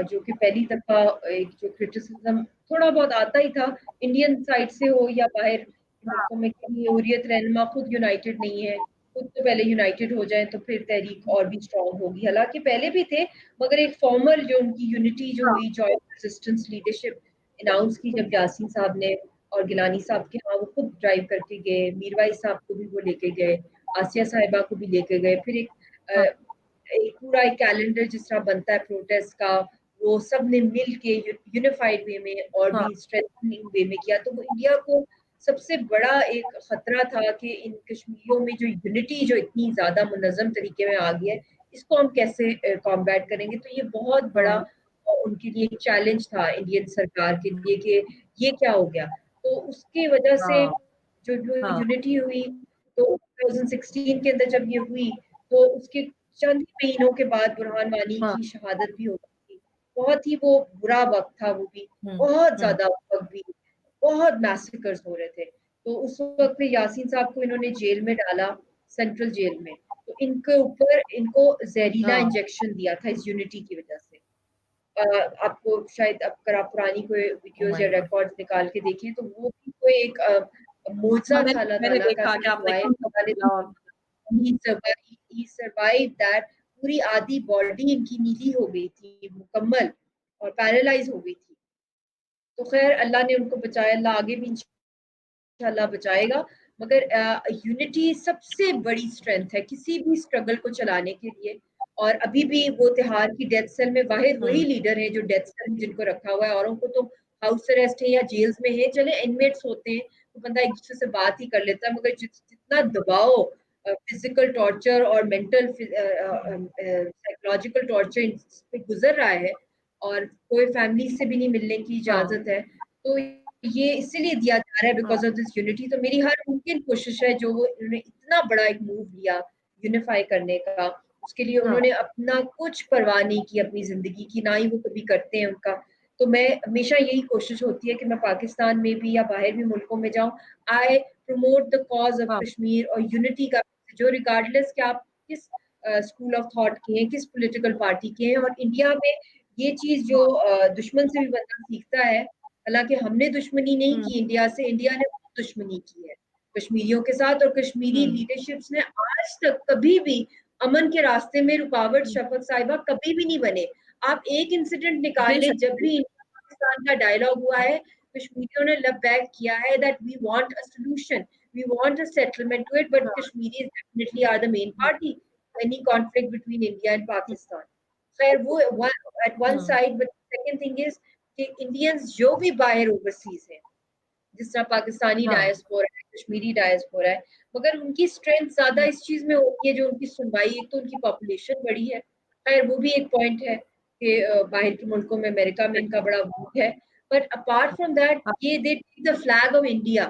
S2: जो कि पहली दफ़ा एक जो क्रिटिसिज़्म थोड़ा बहुत आता ही था, इंडियन साइड से हो या बाहर के
S1: हाँ,
S2: मुल्कों में, कि हुर्रियत रहनुमा खुद यूनाइटेड नहीं है, खुद तो पहले यूनाइटेड हो जाएँ तो फिर तहरीक और भी स्ट्रॉन्ग होगी। हालाँकि पहले भी थे, मगर एक फॉर्मल जो उनकी यूनिटी जो
S1: हाँ,
S2: हुई, जॉइंट रेजिस्टेंस लीडरशिप अनाउंस की जब यासीन साहब ने और गिलानी साहब के, हाँ, वो खुद ड्राइव करके गए, मीरवाइज़ साहब को भी वो लेके गए, आसिया साहिबा को भी लेके गए। फिर
S1: हाँ,
S2: अ, एक पूरा एक कैलेंडर जिस तरह बनता है प्रोटेस्ट का, वो सब ने मिल के यूनिफाइड वे में और
S1: हाँ,
S2: भी स्ट्रेंथनिंग वे में किया। तो वो इंडिया को सबसे बड़ा एक खतरा था कि इन कश्मीरियों में जो यूनिटी जो इतनी ज़्यादा मुनज़्ज़म तरीके में आ गई है, इसको हम कैसे कॉम्बैट करेंगे? तो ये बहुत बड़ा
S1: हाँ,
S2: उनके लिए एक चैलेंज था इंडियन सरकार के लिए कि ये क्या हो गया? तो उसकी वजह से
S1: हाँ,
S2: जो जो
S1: हाँ,
S2: यूनिटी हुई, तो 2016 के अंदर जब ये हुई, तो उसके चंद ही महीनों के बाद बुरहान वानी
S1: हाँ,
S2: की शहादत भी हो गई थी। बहुत ही वो बुरा वक़्त था वो भी,
S1: हुँ,
S2: बहुत
S1: हुँ,
S2: ज़्यादा वक़्त भी, बहुत मैसेकर्स हो रहे थे। तो उस वक़्त पे यासीन साहब को इन्होंने जेल में डाला, सेंट्रल जेल में। तो इनके ऊपर इनको ज़हरीला
S1: हाँ,
S2: इंजेक्शन दिया था इस यूनिटी की वज़ह से। आपको शायद अगर आप पुरानी कोई
S1: ओह
S2: वीडियोज़
S1: माय
S2: या
S1: गॉड!
S2: रिकॉर्ड्स निकाल के देखें, तो वो भी कोई एक
S1: हाँ,
S2: मौज़ा था अल्लाह
S1: मैंने
S2: ताला का
S1: देखा कि
S2: कि
S1: आपने
S2: दुआएँ
S1: काफ़ी
S2: हमारे
S1: किया और
S2: ही सर्वाइव्ड दैट। पूरी आधी बॉडी इनकी नीली हो गई थी मुकम्मल, और पैरालाइज़ हो गई थी। तो ख़ैर अल्लाह ने उनको बचाया, अल्लाह आगे भी इंशाल्लाह बचाएगा। मगर यूनिटी सबसे बड़ी स्ट्रेंथ है किसी भी स्ट्रगल को चलाने के लिए। और अभी भी वो तिहाड़ की डेथ सेल में वाहिद वही
S1: हुँ,
S2: लीडर हैं जो डेथ सेल में जिनको रखा हुआ है, औरों को तो हाउस अरेस्ट है या जेल्स में है। चले इनमेट्स होते हैं तो बंदा एक दूसरे से बात ही कर लेता है, मगर जितना दबाव फिजिकल टॉर्चर और मेंटल साइकोलॉजिकल टॉर्चर इन पे गुजर रहा है, और कोई फैमिली से भी नहीं मिलने की
S1: हाँ,
S2: इजाजत है, तो ये इसीलिए दिया जा रहा है
S1: हाँ,
S2: बिकॉज़ ऑफ दिस यूनिटी। तो मेरी हर मुमकिन कोशिश है जो वो इन्होंने इतना बड़ा एक मूव लिया यूनिफाई करने का, उसके लिए
S1: हाँ,
S2: उन्होंने अपना कुछ परवाह नहीं की अपनी ज़िंदगी की, ना ही वो कभी करते हैं उनका। तो मैं हमेशा यही कोशिश होती है कि मैं पाकिस्तान में भी या बाहर भी मुल्कों में जाऊँ, आई प्रमोट द कॉज़ ऑफ
S1: हाँ,
S2: कश्मीर और यूनिटी का, जो रिगार्डलेस कि आप किस स्कूल ऑफ थॉट के हैं, किस पॉलिटिकल पार्टी के हैं। और इंडिया में ये चीज़ जो दुश्मन से भी बंदा सीखता है, हालाँकि हमने दुश्मनी नहीं
S1: हुँ,
S2: की इंडिया से, इंडिया ने खुद दुश्मनी की है कश्मीरियों के साथ, और कश्मीरी
S1: हुँ,
S2: लीडरशिप्स ने आज तक कभी भी अमन के रास्ते में रुकावट
S1: हुँ,
S2: शफ़क़त साहिबा कभी भी नहीं बने। आप एक इंसिडेंट निकाल लें,
S1: बेशक,
S2: जब भी
S1: बेशक,
S2: इंडिया पाकिस्तान का डायलॉग हुआ है, कश्मीरियों ने लब बैक किया है that we want a solution, we want a settlement to it, but
S1: हाँ,
S2: Kashmiris definitely are the main
S1: um,
S2: party any conflict between India and
S1: um,
S2: Pakistan. खैर वो at one
S1: um,
S2: side, but second thing is कि Indians जो भी बाहर overseas हैं, जिस तरह पाकिस्तानी
S1: हाँ,
S2: डायस्पोरा है, कश्मीरी डायस्पोरा है, मगर उनकी स्ट्रेंथ ज़्यादा
S1: हुँ,
S2: इस चीज़ में होती है जो उनकी सुनवाई, एक तो उनकी पॉपुलेशन बड़ी है, खैर वो भी एक पॉइंट है कि बाहर के मुल्कों में, अमेरिका में इनका बड़ा वोट है, बट अपार्ट फ्रॉम दैट
S1: हाँ,
S2: ये they take the flag of India,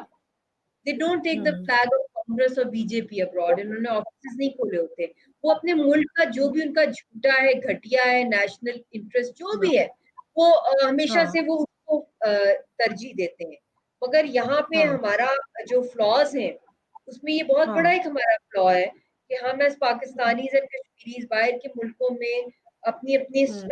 S2: they don't take the
S1: um,
S2: flag of Congress और बीजेपी अब्रॉड, इन्होंने ऑफिसेज नहीं खोले होते, वो अपने मुल्क का जो भी उनका झूठा है, घटिया है, नेशनल इंटरेस्ट जो
S1: हाँ,
S2: भी है, वो हमेशा
S1: हाँ,
S2: से वो उसको तरजीह देते हैं। मगर यहाँ पे
S1: हाँ,
S2: हमारा जो फ्लॉज हैं, उसमें ये बहुत बड़ा
S1: हाँ,
S2: एक हमारा फ्लॉ है कि हम as
S1: hmm,
S2: Pakistanis and Kashmiris बाहर के मुल्कों में अपनी-अपनी
S1: हुँ,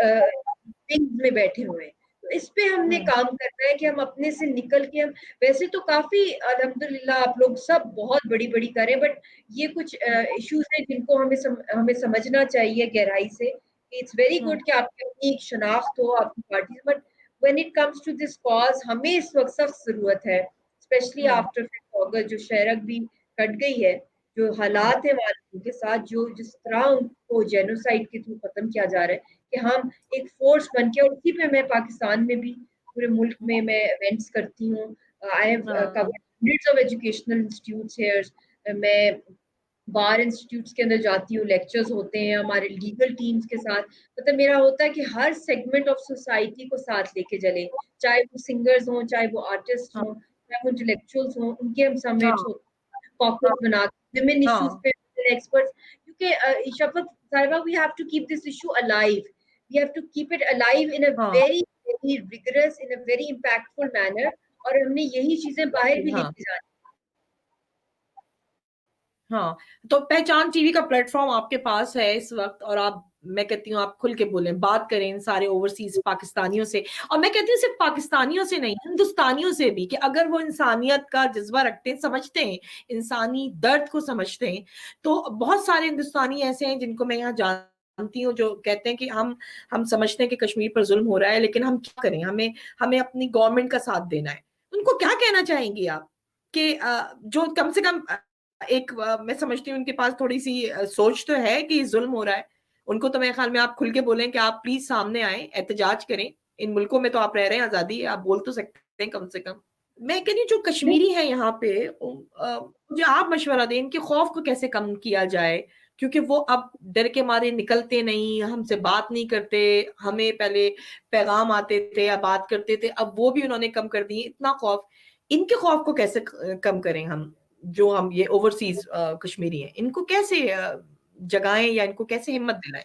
S2: विंग्स में बैठे हुए हैं। तो इस पे हमने
S1: हुँ,
S2: काम करना है कि हम अपने से निकल के हम वैसे तो काफ़ी अल्हम्दुलिल्लाह आप लोग सब बहुत बड़ी-बड़ी कर रहे हैं, बट ये कुछ
S1: हुँ,
S2: इश्यूज़ हैं जिनको हमें समझना चाहिए गहराई से कि इट्स वेरी
S1: हुँ,
S2: गुड कि आपकी अपनी शनाख्त हो आपकी पार्टी से, but when it comes to this cause हमें इस वक़्त सख्त ज़रूरत है, स्पेशली
S1: हुँ,
S2: आफ्टर 5th अगस्त जो शरक भी कट गई है, जो
S1: हुँ,
S2: हालात हैं वहाँ के साथ, जो जिस तरह उनको जेनोसाइड के थ्रू खत्म किया जा रहा है, कि हम एक फ़ोर्स बन के, और उसी पे मैं पाकिस्तान में भी पूरे मुल्क
S1: हुँ,
S2: में मैं इवेंट्स करती हूँ। आई हैव
S1: हाँ,
S2: covered hundreds of educational institutes here. मैं बार इंस्टीट्यूट्स के अंदर जाती हूँ, लेक्चर्स होते हैं हमारे लीगल टीम्स के साथ। मतलब मेरा होता है कि हर सेगमेंट ऑफ सोसाइटी को साथ लेके चलें, चाहे वो सिंगर्स हों, चाहे वो आर्टिस्ट
S1: हाँ,
S2: हों, चाहे वो इंटेलेक्चुअल्स हों, उनके हम समिट्स
S1: हाँ,
S2: होते हैं, कॉकटेल्स बना के, विमेन इश्यूज़
S1: हाँ,
S2: पे एक्सपर्ट्स, क्योंकि शफ़क़त साहिबा, we have to keep this issue alive. We have to keep it alive in a
S1: हाँ,
S2: very, very rigorous, in a very impactful manner, और हमने यही चीज़ें बाहर भी
S1: हाँ,
S2: लेके जानी।
S1: हाँ, तो पहचान टीवी का प्लेटफ़ॉर्म आपके पास है इस वक़्त और आप मैं कहती हूँ आप खुल के बोलें, बात करें इन सारे ओवरसीज़ पाकिस्तानियों से और मैं कहती हूँ सिर्फ़ पाकिस्तानियों से नहीं, हिंदुस्तानियों से भी कि अगर वो इंसानियत का जज़्बा रखते हैं, समझते हैं, इंसानी दर्द को समझते हैं, तो बहुत सारे हिंदुस्तानी ऐसे हैं जिनको मैं यहाँ जानती हूँ जो कहते हैं कि हम समझते हैं कि कश्मीर पर ज़ुल्म हो रहा है, लेकिन हम क्या करें? हमें हमें अपनी गवर्नमेंट का साथ देना है। उनको क्या कहना चाहेंगी आप? कि जो कम से कम एक मैं समझती हूँ उनके पास थोड़ी-सी सोच तो है कि ज़ुल्म हो रहा है। उनको तो मेरे ख़्याल में आप खुल के बोलें कि आप प्लीज़ सामने आएँ, एहतजाज करें। इन मुल्कों में तो आप रह रहे हैं, आज़ादी है, आप बोल तो सकते हैं कम से कम। मैं कह रही हूँ जो कश्मीरी हैं यहाँ पे मुझे आप मशवरा दें इनके खौफ को कैसे कम किया जाए? क्योंकि वो अब डर के मारे निकलते नहीं, हमसे बात नहीं करते, हमें पहले पैगाम आते थे या बात करते थे, अब वो भी उन्होंने कम कर दिए, इतना खौफ। इनके खौफ को कैसे कम करें हम? जो हम ये ओवरसीज़ कश्मीरी हैं, इनको कैसे जगाएँ या इनको कैसे हिम्मत दिलाएँ?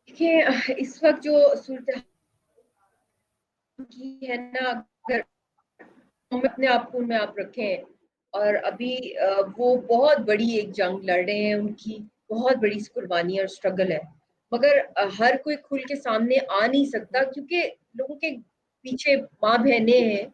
S2: देखिए इस वक़्त जो सूरत की है ना, अगर हम अपने आप को उनमें आप रखें, और अभी वो बहुत बड़ी एक जंग लड़ रहे हैं, उनकी बहुत बड़ी कुर्बानी और स्ट्रगल है। मगर हर कोई खुल के सामने आ नहीं सकता, क्योंकि लोगों के पीछे माँ-बहनें हैं,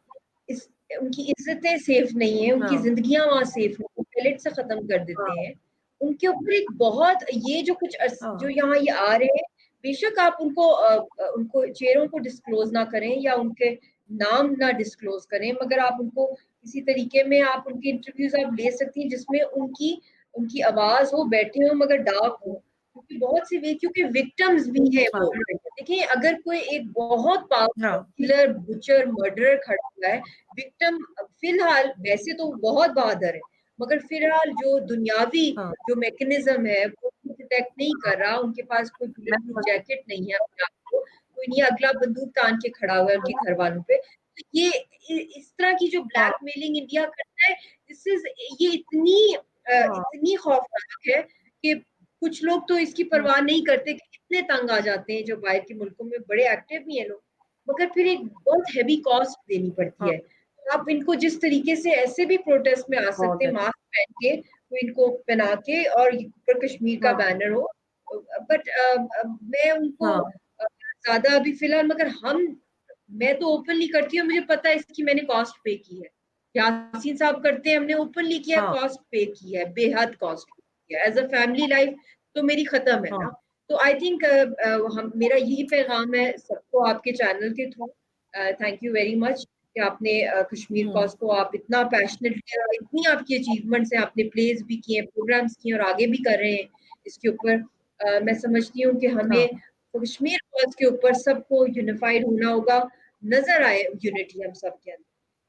S2: इस उनकी इज़्ज़तें सेफ नहीं है, उनकी
S1: हाँ,
S2: ज़िंदगियाँ वहाँ सेफ नहीं, वो पहले से ख़त्म कर देते
S1: हाँ,
S2: हैं। उनके ऊपर एक बहुत ये जो कुछ जो
S1: हाँ,
S2: यहाँ ये आ रहे हैं, बेशक आप उनको चेहरों को डिस्क्लोज़ ना करें या उनके नाम ना डिस्क्लोज़ करें, मगर आप उनको किसी तरीके में आप उनके इंटरव्यूज़ आप ले सकती हैं जिसमें उनकी उनकी आवाज़ हो, बैठे हों मगर डार्क हो। क्योंकि बहुत सी वे क्योंकि विक्टिम्स भी हैं
S1: हाँ,
S2: वो। देखिए अगर कोई एक बहुत पावरफुल
S1: हाँ,
S2: किलर, बुचर, मर्डरर खड़ा हुआ है, विक्टिम फिलहाल वैसे तो बहुत बहादुर है, मगर फिलहाल जो दुनियावी
S1: हाँ,
S2: जो मैकेनिज़्म है वो प्रोटेक्ट नहीं
S1: हाँ,
S2: कर रहा, उनके पास कोई बुलेट
S1: मैं
S2: प्रूफ
S1: समझ
S2: जैकेट नहीं है अपने आप को, कोई नहीं अगला बंदूक तान के खड़ा हुआ है उनके घरवालों पे। तो ये इस तरह की जो
S1: हाँ,
S2: ब्लैकमेलिंग इंडिया करता है, दिस इज़ ये
S1: हाँ,
S2: इतनी खौफनाक है कि कुछ लोग तो इसकी
S1: हुँ,
S2: परवाह नहीं करते कि इतने तंग आ जाते हैं, जो बाहर के मुल्कों में बड़े एक्टिव भी हैं लोग, मगर फिर एक बहुत हेवी कॉस्ट देनी पड़ती
S1: हाँ,
S2: है। तो आप इनको जिस तरीके से ऐसे भी प्रोटेस्ट में आ सकते
S1: बहुत
S2: हैं
S1: है।
S2: मास्क पहन के, तो इनको पहना के और ऊपर कश्मीर का
S1: हाँ,
S2: बैनर हो। बट मैं उनको
S1: हाँ,
S2: ज़्यादा अभी फिलहाल, मगर मैं तो ओपनली करती हूँ, मुझे पता है इसकी मैंने कॉस्ट पे की है। यासीन साहब करते हैं, हमने ओपनली किया है,
S1: हाँ,
S2: कॉस्ट पे की है, बेहद कॉस्ट किया है। एज़ अ फैमिली लाइफ तो मेरी खत्म है
S1: हाँ,
S2: ना। तो आई थिंक हम मेरा यही पैगाम है सबको आपके चैनल के through. Thank you very much कि आपने कश्मीर
S1: हुँ,
S2: कॉज़ को आप इतना पैशनेटली, और इतनी आपकी अचीवमेंट्स हैं, आपने प्लेज़ भी किए हैं, प्रोग्राम्स किए हैं और आगे भी कर रहे हैं इसके ऊपर। मैं समझती हूँ कि
S1: हाँ,
S2: हमें कश्मीर कॉज़ के ऊपर सबको यूनिफाइड होना होगा। नजर आए यूनिटी हम सब के अंदर,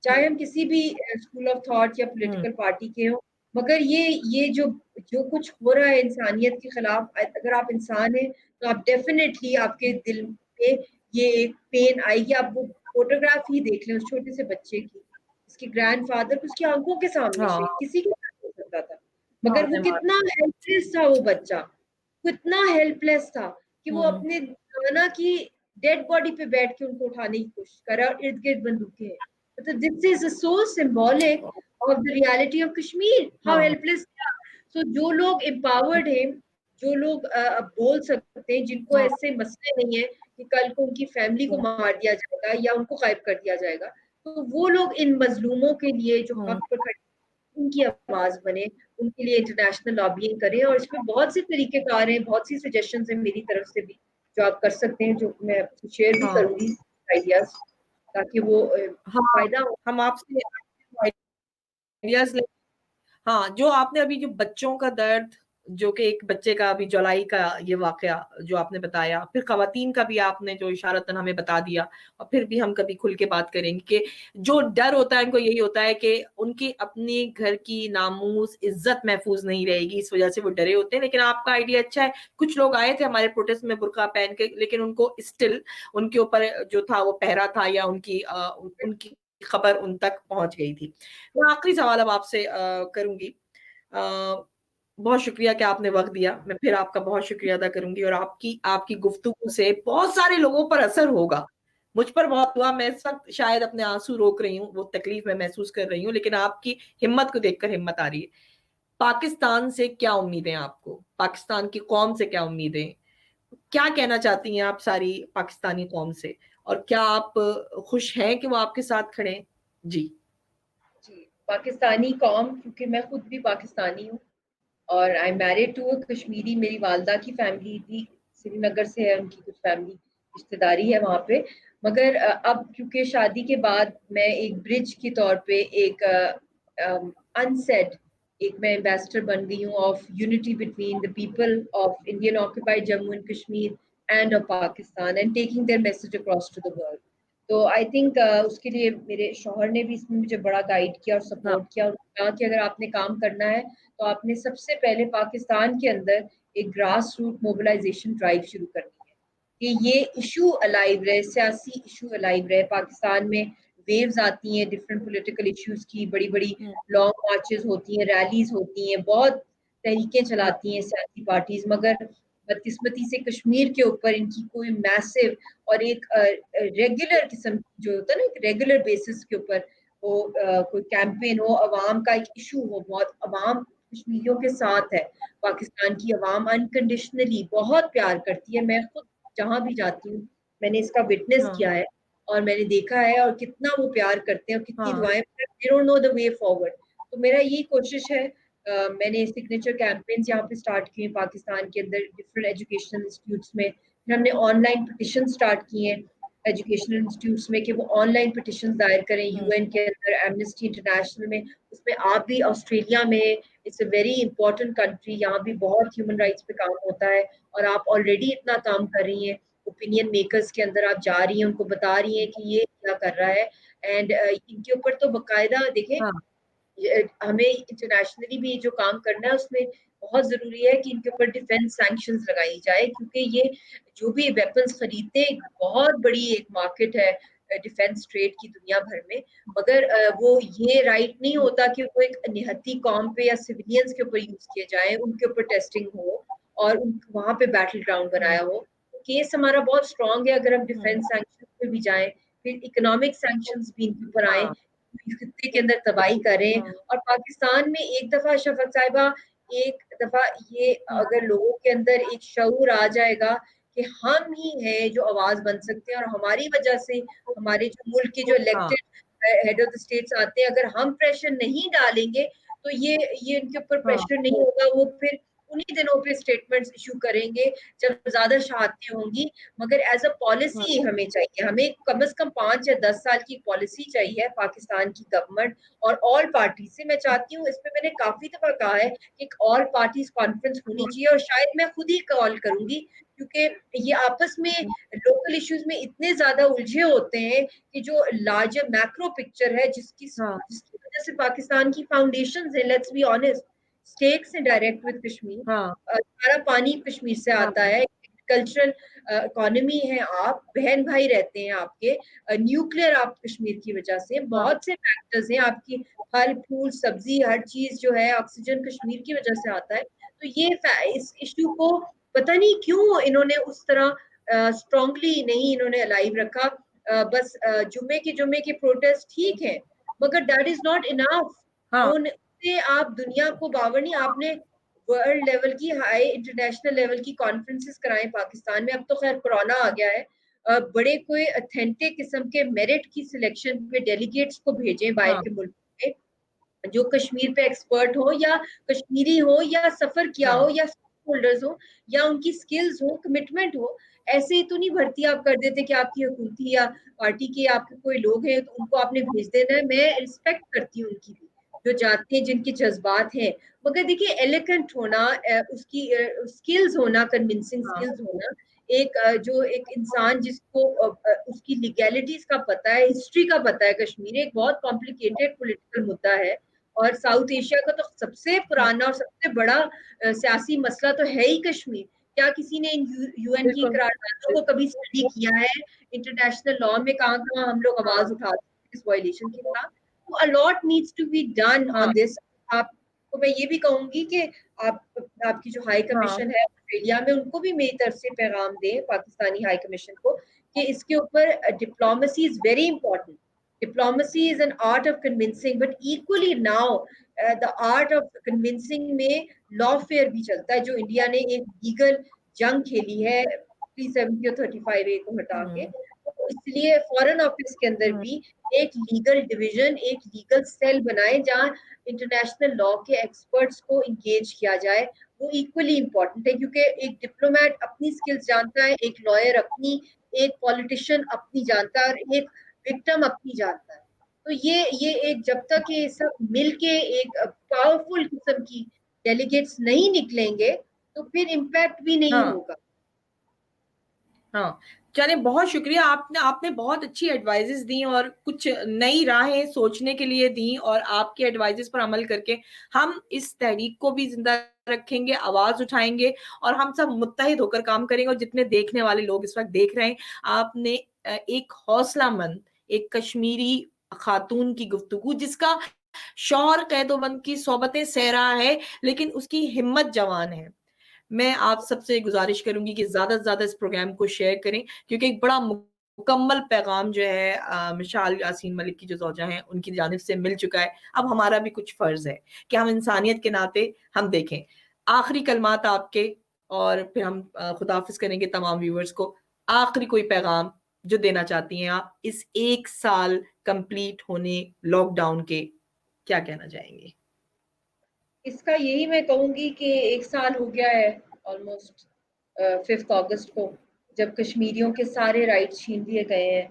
S2: चाहे हम किसी भी स्कूल ऑफ थॉट या
S1: हुँ,
S2: पॉलिटिकल पार्टी के हों। मगर ये जो जो कुछ हो रहा है इंसानियत के खिलाफ, अगर आप इंसान हैं तो आप डेफिनेटली आपके दिल पे ये एक पेन आएगी। आप वो फोटोग्राफ ही देख लें उस छोटे से बच्चे की, उसके ग्रैंडफादर उसकी आंखों के सामने
S1: हाँ,
S2: शहीद, किसी के साथ हो सकता था,
S1: हाँ,
S2: मगर वो
S1: मैं
S2: कितना
S1: मानती
S2: हेल्पलेस था वो बच्चा, कितना हेल्पलेस था कि वो
S1: हूँ,
S2: अपने नाना की डेड बॉडी पे बैठ के उनको उठाने की कोशिश कर रहा है और इर्द गिर्द बंदूकें हैं। मतलब this is so symbolic of the reality of Kashmir, how
S1: हाँ,
S2: हेल्पलेस। सो जो लोग एम्पावर्ड हैं, जो लोग बोल सकते हैं, जिनको
S1: हाँ,
S2: ऐसे मसले नहीं है कि कल को उनकी फैमिली को
S1: हुँ,
S2: मार दिया जाएगा या उनको गायब कर दिया जाएगा, तो वो लोग इन मजलूमों के लिए जो
S1: हुँ,
S2: हक पर खड़े, उनकी आवाज बने, उनके लिए इंटरनेशनल लॉबिंग करें। और इसमें बहुत से तरीकेकार हैं, बहुत सी सजेशंस हैं मेरी तरफ से भी जो आप कर सकते हैं, जो मैं शेयर भी
S1: हाँ,
S2: करूंगी आइडियाज, ताकि वो
S1: हाँ,
S2: फायदा हो।
S1: हम आपसे आइडियाज़ ले हाँ, जो आपने अभी जो बच्चों का दर्द, जो कि एक बच्चे का अभी जुलाई का ये वाक़या जो आपने बताया, फिर ख़वातीन का भी आपने जो इशारतन हमें बता दिया और फिर भी हम कभी खुल के बात करेंगे कि जो डर होता है उनको यही होता है कि उनकी अपने घर की नामूस, इज़्ज़त महफ़ूज़ नहीं रहेगी, इस वज़ह से वो डरे होते हैं। लेकिन आपका आइडिया अच्छा है, कुछ लोग आए थे हमारे प्रोटेस्ट में बुर्का पहन के, लेकिन उनको स्टिल उनके ऊपर जो था वो पहरा था या उनकी खबर उन तक पहुँच गई थी। मैं आखिरी सवाल अब आपसे करूँगी। अ, बहुत शुक्रिया कि आपने वक़्त दिया। मैं फिर आपका बहुत शुक्रिया अदा करूँगी और आपकी आपकी गुफ्तगू से बहुत सारे लोगों पर असर होगा। मुझ पर बहुत हुआ, मैं इस वक़्त शायद अपने आँसू रोक रही हूँ, वो तकलीफ़ मैं महसूस कर रही हूँ, लेकिन आपकी हिम्मत को देखकर हिम्मत आ रही है। पाकिस्तान से क्या उम्मीदें आपको? पाकिस्तान की कौम से क्या उम्मीदें? क्या कहना चाहती हैं आप सारी पाकिस्तानी कौम से? और क्या आप खुश हैं कि वो आपके साथ खड़े हैं? जी।
S2: जी, पाकिस्तानी कौम, क्योंकि मैं खुद भी पाकिस्तानी हूँ और I am married to a Kashmiri, मेरी वालदा की फैमिली भी श्रीनगर से है, उनकी कुछ फैमिली रिश्तेदारी है वहाँ पे। मगर अब क्योंकि शादी के बाद मैं एक ब्रिज के तौर पे एक अनसेड एक मैं एम्बेसडर बन गई हूँ of unity between the people of Indian occupied Jammu and Kashmir and of Pakistan and taking their message across to the world. तो आई थिंक उसके लिए मेरे शौहर ने भी इसमें मुझे बड़ा गाइड किया और
S1: हाँ,
S2: सपोर्ट किया और कहा कि अगर आपने काम करना है तो आपने सबसे पहले पाकिस्तान के अंदर एक ग्रास रूट मोबिलाइजेशन ड्राइव शुरू करनी है कि ये इशू अलाइव रहे, सियासी इशू अलाइव रहे। पाकिस्तान में वेव्स आती हैं डिफरेंट पॉलिटिकल इश्यूज की, बड़ी बड़ी
S1: हुँ,
S2: लॉन्ग मार्चेस होती हैं, रैलीज होती हैं, बहुत तहरीकें
S1: हाँ,
S2: चलाती हैं सियासी पार्टीज, मगर बदकिस्मती से कश्मीर के ऊपर इनकी कोई मैसिव और एक रेगुलर किस्म की जो होता है ना, एक रेगुलर बेसिस के ऊपर वो कोई कैंपेन हो, अवाम का एक इशू हो, बहुत अवाम कश्मीरियों के साथ है। पाकिस्तान की अवाम अनकंडीशनली बहुत प्यार करती है, मैं खुद जहाँ भी जाती हूँ मैंने इसका विटनेस
S1: हाँ,
S2: किया है और मैंने देखा है और कितना वो प्यार करते हैं और कितनी
S1: हाँ,
S2: दुआएं, they don't know the way forward. तो मेरा यही कोशिश है, मैंने सिग्नेचर कैंपेन्स यहाँ पे स्टार्ट किए हैं पाकिस्तान के अंदर डिफरेंट एजुकेशनल इंस्टीट्यूट्स में, फिर हमने ऑनलाइन पिटिशन स्टार्ट किए हैं एजुकेशनल इंस्टीट्यूट्स में कि वो ऑनलाइन पिटिशन दायर करें
S1: हुँ,
S2: यूएन के अंदर, एमनेस्टी इंटरनेशनल में, उसमें आप भी, ऑस्ट्रेलिया में, it's a very important country, यहाँ भी बहुत ह्यूमन राइट्स पे काम होता है और आप ऑलरेडी इतना काम कर रही हैं, ओपिनियन मेकर्स के अंदर आप जा रही हैं, उनको बता रही हैं कि ये क्या कर रहा है। एंड इनके ऊपर तो बकायदा देखें,
S1: हाँ,
S2: हमें इंटरनेशनली भी जो काम करना है उसमें बहुत जरूरी है कि इनके ऊपर डिफेंस सैंक्शंस लगाई जाए, क्योंकि ये जो भी वेपन्स खरीदते हैं, बहुत बड़ी एक मार्केट है डिफेंस ट्रेड की दुनिया भर में। मगर वो ये राइट नहीं
S1: हुँ,
S2: होता कि वो एक निहत्ती कौम पे या सिविलियंस के ऊपर यूज किए जाए, उनके ऊपर टेस्टिंग हो और वहां पे बैटल ग्राउंड
S1: हुँ,
S2: बनाया हो। केस हमारा बहुत स्ट्रांग है, अगर हम
S1: हुँ,
S2: डिफेंस सैंक्शन पे भी जाएं, फिर इकोनॉमिक सैंक्शंस भी इनके ऊपर आए,
S1: हाँ,
S2: खत्ते के अंदर तबाही करें।
S1: हाँ,
S2: और पाकिस्तान में एक दफा शफक साहिबा, एक दफा ये
S1: हुँ,
S2: अगर लोगों के अंदर एक शऊर आ जाएगा कि हम ही हैं जो आवाज बन सकते हैं और हमारी वजह से हमारे जो मुल्क के जो
S1: हाँ,
S2: elected head of the states आते हैं, अगर हम प्रेशर नहीं डालेंगे तो ये इनके ऊपर
S1: हाँ,
S2: प्रेशर नहीं होगा, वो फिर उन्हीं दिनों पे स्टेटमेंट्स इशू करेंगे जब ज्यादा शहादतें होंगी, मगर एज अ
S1: हाँ,
S2: पॉलिसी हमें चाहिए, हमें कम से कम 5 या 10 साल की पॉलिसी चाहिए पाकिस्तान की गवर्नमेंट और ऑल पार्टी से। मैं चाहती हूँ, इस पे मैंने काफी दफा कहा है कि एक ऑल पार्टीज कॉन्फ्रेंस होनी चाहिए, और शायद मैं खुद ही कॉल करूंगी, क्योंकि ये आपस में लोकल इश्यूज में इतने ज्यादा उलझे होते हैं कि जो लार्जर मैक्रो पिक्चर है
S1: हाँ,
S2: जिसकी वजह से पाकिस्तान की फाउंडेशन है, लेट्स बी ऑनेस्ट, स्टेक्स हैं डायरेक्ट विद कश्मीर,
S1: हाँ,
S2: सारा पानी कश्मीर से
S1: हाँ,
S2: आता है, एग्रीकल्चरल इकोनॉमी है, आप बहन भाई रहते हैं आपके, न्यूक्लियर आप कश्मीर की वजह से,
S1: हाँ,
S2: बहुत से फैक्टर्स हैं आपकी, फल फूल सब्जी हर चीज जो है, ऑक्सीजन कश्मीर की वजह से आता है। तो इस इश्यू को पता नहीं क्यों इन्होंने उस तरह स्ट्रांगली नहीं इन्होंने अलाइव रखा। बस जुम्मे के प्रोटेस्ट ठीक है, मगर दैट इज नॉट इनफ।
S1: हाँ,
S2: उनसे आप दुनिया को बावर नहीं, आपने वर्ल्ड लेवल की हाई इंटरनेशनल लेवल की कॉन्फ्रेंसेस कराए पाकिस्तान में। अब तो खैर कोरोना आ गया है, बड़े कोई अथेंटिक किस्म के मेरिट की सिलेक्शन पे डेलीगेट्स को भेजें बाहर
S1: हाँ,
S2: के मुल्क में, जो कश्मीर पे एक्सपर्ट हो या कश्मीरी हो या सफर किया हो
S1: हाँ,
S2: या होल्डर्स हो या उनकी स्किल्स हो, कमिटमेंट हो। ऐसे ही तो नहीं भर्ती आप कर देते कि आपकी हुकूमती या पार्टी के आपके कोई लोग हैं तो उनको आपने भेज देना है। मैं रिस्पेक्ट करती हूँ उनकी भी, जो जाते हैं, जिनके जज्बात हैं, मगर देखिए एलिगेंट होना, उसकी स्किल्स होना, कन्विंसिंग
S1: हाँ,
S2: स्किल्स होना, जो एक इंसान जिसको उसकी लीगैलिटीज का पता है, हिस्ट्री का पता है। कश्मीर एक बहुत कॉम्प्लिकेटेड पॉलिटिकल मुद्दा है, और साउथ एशिया का तो सबसे
S1: हाँ,
S2: पुराना और सबसे बड़ा सियासी मसला तो है ही कश्मीर। क्या किसी ने इन यूएन की
S1: बिल्कुल,
S2: करारदादों को कभी स्टडी किया है? इंटरनेशनल लॉ में कहाँ कहाँ हम लोग
S1: हाँ,
S2: आवाज उठाते हैं इस वायलेशन के खिलाफ? तो a lot needs to be done
S1: हाँ,
S2: ऑन दिस। आप तो मैं ये भी कहूंगी कि आप आपकी जो हाई
S1: हाँ,
S2: कमीशन है ऑस्ट्रेलिया में, उनको भी मेरी तरफ से पैगाम दें पाकिस्तानी हाई कमीशन को, कि इसके ऊपर diplomacy is very important. Diplomacy is an art of convincing, but equally now the art of convincing में लॉफेयर भी चलता है, जो इंडिया ने एक लीगल जंग खेली है 370 और 35A को हटा के।
S1: हुँ,
S2: तो इसलिए फॉरेन ऑफिस के अंदर
S1: हुँ,
S2: भी एक लीगल डिवीजन, एक लीगल सेल बनाए जहाँ इंटरनेशनल लॉ के एक्सपर्ट्स को इंगेज किया जाए। वो इक्वली इंपॉर्टेंट है, क्योंकि एक डिप्लोमेट अपनी स्किल्स जानता है, एक लॉयर अपनी, एक पॉलिटिशियन अपनी जानता है, और एक विक्टिम अपनी जानता है। तो ये एक, जब तक ये सब मिलके एक पावरफुल किस्म की डेलीगेट्स नहीं निकलेंगे, तो फिर इम्पैक्ट भी नहीं
S1: हाँ।
S2: होगा।
S1: हाँ, चलिए बहुत शुक्रिया आपने आपने बहुत अच्छी एडवाइसेज़ दी और कुछ नई राहें सोचने के लिए दी और आपके एडवाइसेज़ पर अमल करके हम इस तहरीक को भी ज़िंदा रखेंगे, आवाज़ उठाएँगे और हम सब मुत्तहिद होकर काम करेंगे और जितने देखने वाले लोग इस वक़्त देख रहे हैं, आपने एक हौसलामंद, एक कश्मीरी खातून की गुफ्तगू जिसका शौहर कैदोबंद की सोबतें सह रहा है, लेकिन उसकी हिम्मत जवान है। मैं आप सबसे गुज़ारिश करूँगी कि ज़्यादा से ज़्यादा इस प्रोग्राम को शेयर करें क्योंकि एक बड़ा मुकम्मल पैगाम जो है मिसाल यासीन मलिक की जो ज़ौजा हैं, उनकी जानिब से मिल चुका है। अब हमारा भी कुछ फ़र्ज़ है कि हम इंसानियत के नाते हम देखें। आखिरी कलमात आपके और फिर हम खुदाफ़िज़ करेंगे तमाम व्यूअर्स को। आखिरी कोई पैगाम जो देना चाहती हैं आप इस 1 साल कंप्लीट होने लॉकडाउन के, क्या कहना चाहेंगी?
S2: इसका यही मैं कहूंगी कि 1 साल हो गया है ऑलमोस्ट 5 अगस्त को, जब कश्मीरियों के सारे राइट्स छीन लिए गए हैं।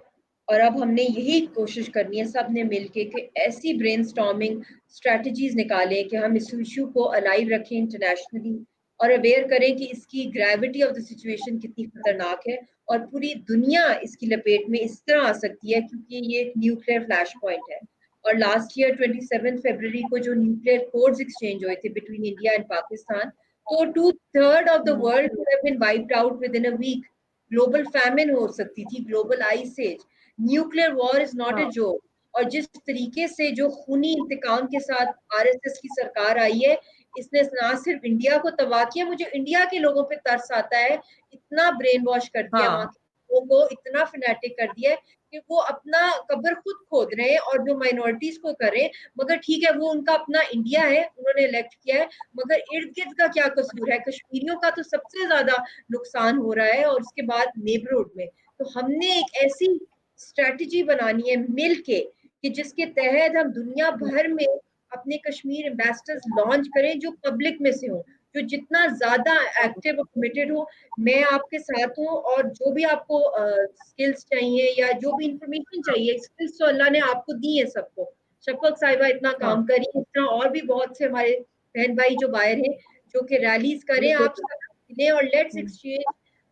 S2: और अब हमने यही कोशिश करनी है सब ने मिलके कि ऐसी ब्रेनस्टॉर्मिंग स्ट्रेटजीज निकालें कि हम इस इशू को अलाइव रखें इंटरनेशनली, और अवेयर करें कि इसकी ग्रेविटी ऑफ द सिचुएशन कितनी खतरनाक है, और पूरी दुनिया इसकी लपेट में इस तरह आ सकती है, क्योंकि ये एक न्यूक्लियर फ्लैश पॉइंट है। और लास्ट ईयर 27 फरवरी को जो न्यूक्लियर कोड्स एक्सचेंज हुए थे बिटवीन इंडिया एंड पाकिस्तान, तो 2/3 of the
S1: um,
S2: world could have been wiped out within a week. Global famine हो सकती थी, global ice age. Nuclear war is not a
S1: हाँ,
S2: joke. और जिस तरीके से जो खूनी इंतकाम के साथ आरएसएस की सरकार आई है, इसने ना सिर्फ इंडिया को तबाह किया, मुझे इंडिया के लोगों पे तरस आता है, इतना ब्रेन वॉश कर दिया वहां
S1: हाँ,
S2: के लोगों को, इतना फिनेटिक कर दिया है कि वो अपना कब्र खुद खोद रहे हैं और जो माइनॉरिटीज को करें। मगर ठीक है, वो उनका अपना इंडिया है, उन्होंने इलेक्ट किया है, मगर इर्द गिर्द का क्या कसूर है? कश्मीरियों का तो सबसे ज्यादा नुकसान हो रहा है, और उसके बाद नेबरहुड में। तो हमने एक ऐसी स्ट्रेटजी बनानी है मिल के, कि जिसके तहत हम दुनिया
S1: हुँ,
S2: भर में अपने कश्मीर एम्बेसडर्स लॉन्च करें जो पब्लिक में से हों, जो जितना ज़्यादा एक्टिव और कमिटेड हो, मैं आपके साथ हूँ, और जो भी आपको स्किल्स चाहिए या जो भी इंफॉर्मेशन चाहिए, स्किल्स तो अल्लाह ने आपको दी है सबको। शफ़क़ साहिबा इतना
S1: हाँ,
S2: काम कर रही है, इस तरह और भी बहुत से हमारे बहन-भाई जो बाहर हैं, जो कि रैलीज़ करें,
S1: बिल्कुल,
S2: आप सब मिलें और let's
S1: um,
S2: exchange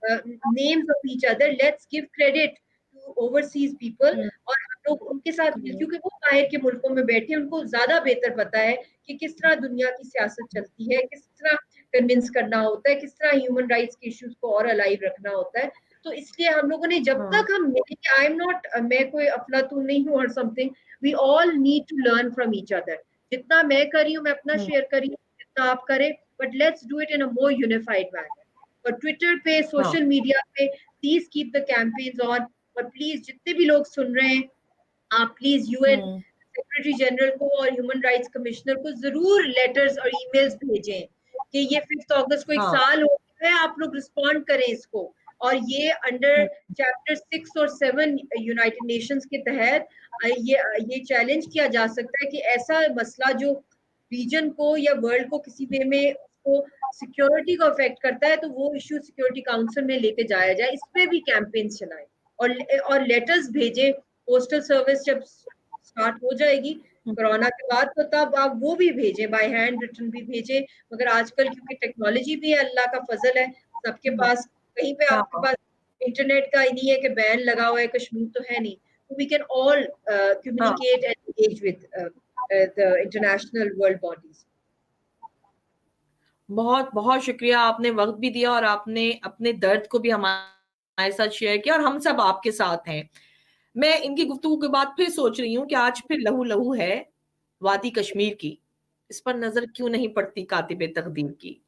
S2: names of each other, let's give credit to overseas people,
S1: um,
S2: और हम लोग उनके साथ
S1: हुँ,
S2: क्योंकि वो बाहर के मुल्कों में बैठे हैं, उनको ज़्यादा बेहतर पता है कि किस तरह दुनिया की सियासत चलती है, किस तरह कन्विंस करना होता है, किस तरह ह्यूमन राइट्स के इश्यूज़ को और अलाइव रखना होता है। तो इसलिए हम लोगों ने जब
S1: हाँ,
S2: तक हम मिलेंगे, आई एम नॉट, मैं कोई अफ़लातून नहीं हूँ और something, we all need to learn from each other. जितना मैं कर रही हूँ, मैं अपना
S1: हुँ,
S2: शेयर कर रही हूँ, जितना आप करें, but let's do it in a more unified manner. और ट्विटर पे,
S1: हाँ,
S2: सोशल मीडिया पे please keep the campaigns on, और प्लीज़ जितने भी लोग सुन रहे हैं, आप please UN
S1: hmm,
S2: secretary general को और ह्यूमन राइट्स कमिश्नर को ज़रूर लेटर्स और ईमेल्स भेजें कि ये 5th अगस्त को 1
S1: हाँ,
S2: साल हो गया है, आप लोग रिस्पॉन्ड करें इसको। और ये अंडर
S1: हुँ,
S2: चैप्टर 6 और 7 यूनाइटेड नेशंस के तहत ये चैलेंज किया जा सकता है कि ऐसा मसला जो रीजन को या वर्ल्ड को किसी वे में उसको सिक्योरिटी को अफेक्ट करता है, तो वो इश्यू सिक्योरिटी काउंसिल में लेके जाया जाए। इस पे भी कैंपेन्स चलाएँ, और लेटर्स भेजें। पोस्टल सर्विस जब स्टार्ट हो जाएगी
S1: हुँ,
S2: कोरोना के बाद, तो तब आप वो भी भेजें, बाय हैंड रिटन भी भेजें। मगर आजकल क्योंकि टेक्नोलॉजी भी है, अल्लाह का फ़ज़ल है, सबके
S1: हुँ,
S2: पास, कहीं पे आपके
S1: हाँ,
S2: पास इंटरनेट का नहीं है कि बैन लगा हुआ है, कश्मीर तो है नहीं। तो वी कैन ऑल
S1: हाँ।
S2: Communicate and engage with the international world bodies.
S1: बहुत बहुत शुक्रिया, आपने वक़्त भी दिया और आपने अपने दर्द को भी हमारे साथ शेयर किया और हम सब आपके साथ हैं। मैं इनकी गुफ्तगू के बाद फिर सोच रही हूँ कि आज फिर लहू-लहू है वादी कश्मीर की। इस पर नज़र क्यों नहीं पड़ती कातिब-ए-तक़दीर की?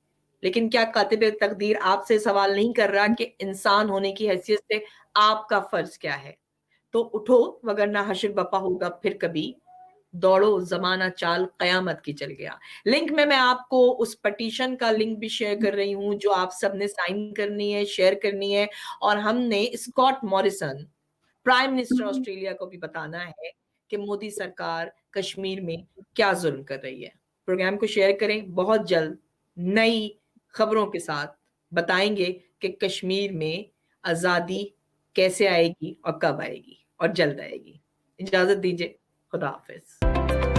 S1: लेकिन क्या कातिब-ए-तक़दीर आपसे सवाल नहीं कर रहा कि इंसान होने की हैसियत से आपका फ़र्ज़ क्या है? तो उठो वगरना हश्र बपा होगा फिर कभी, दौड़ो ज़माना चाल क़यामत की चल गया। लिंक में मैं आपको उस पटिशन का लिंक भी शेयर कर रही हूँ जो आप सबने साइन करनी है, शेयर करनी है और हमने Scott Morrison prime minister Australia को भी बताना है कि मोदी सरकार कश्मीर में क्या ज़ुल्म कर रही है। प्रोग्राम को शेयर करें, बहुत जल्द नई खबरों के साथ बताएँगे कि कश्मीर में आज़ादी कैसे आएगी और कब आएगी और जल्द आएगी। इजाज़त दीजिए, खुदा हाफ़िज़।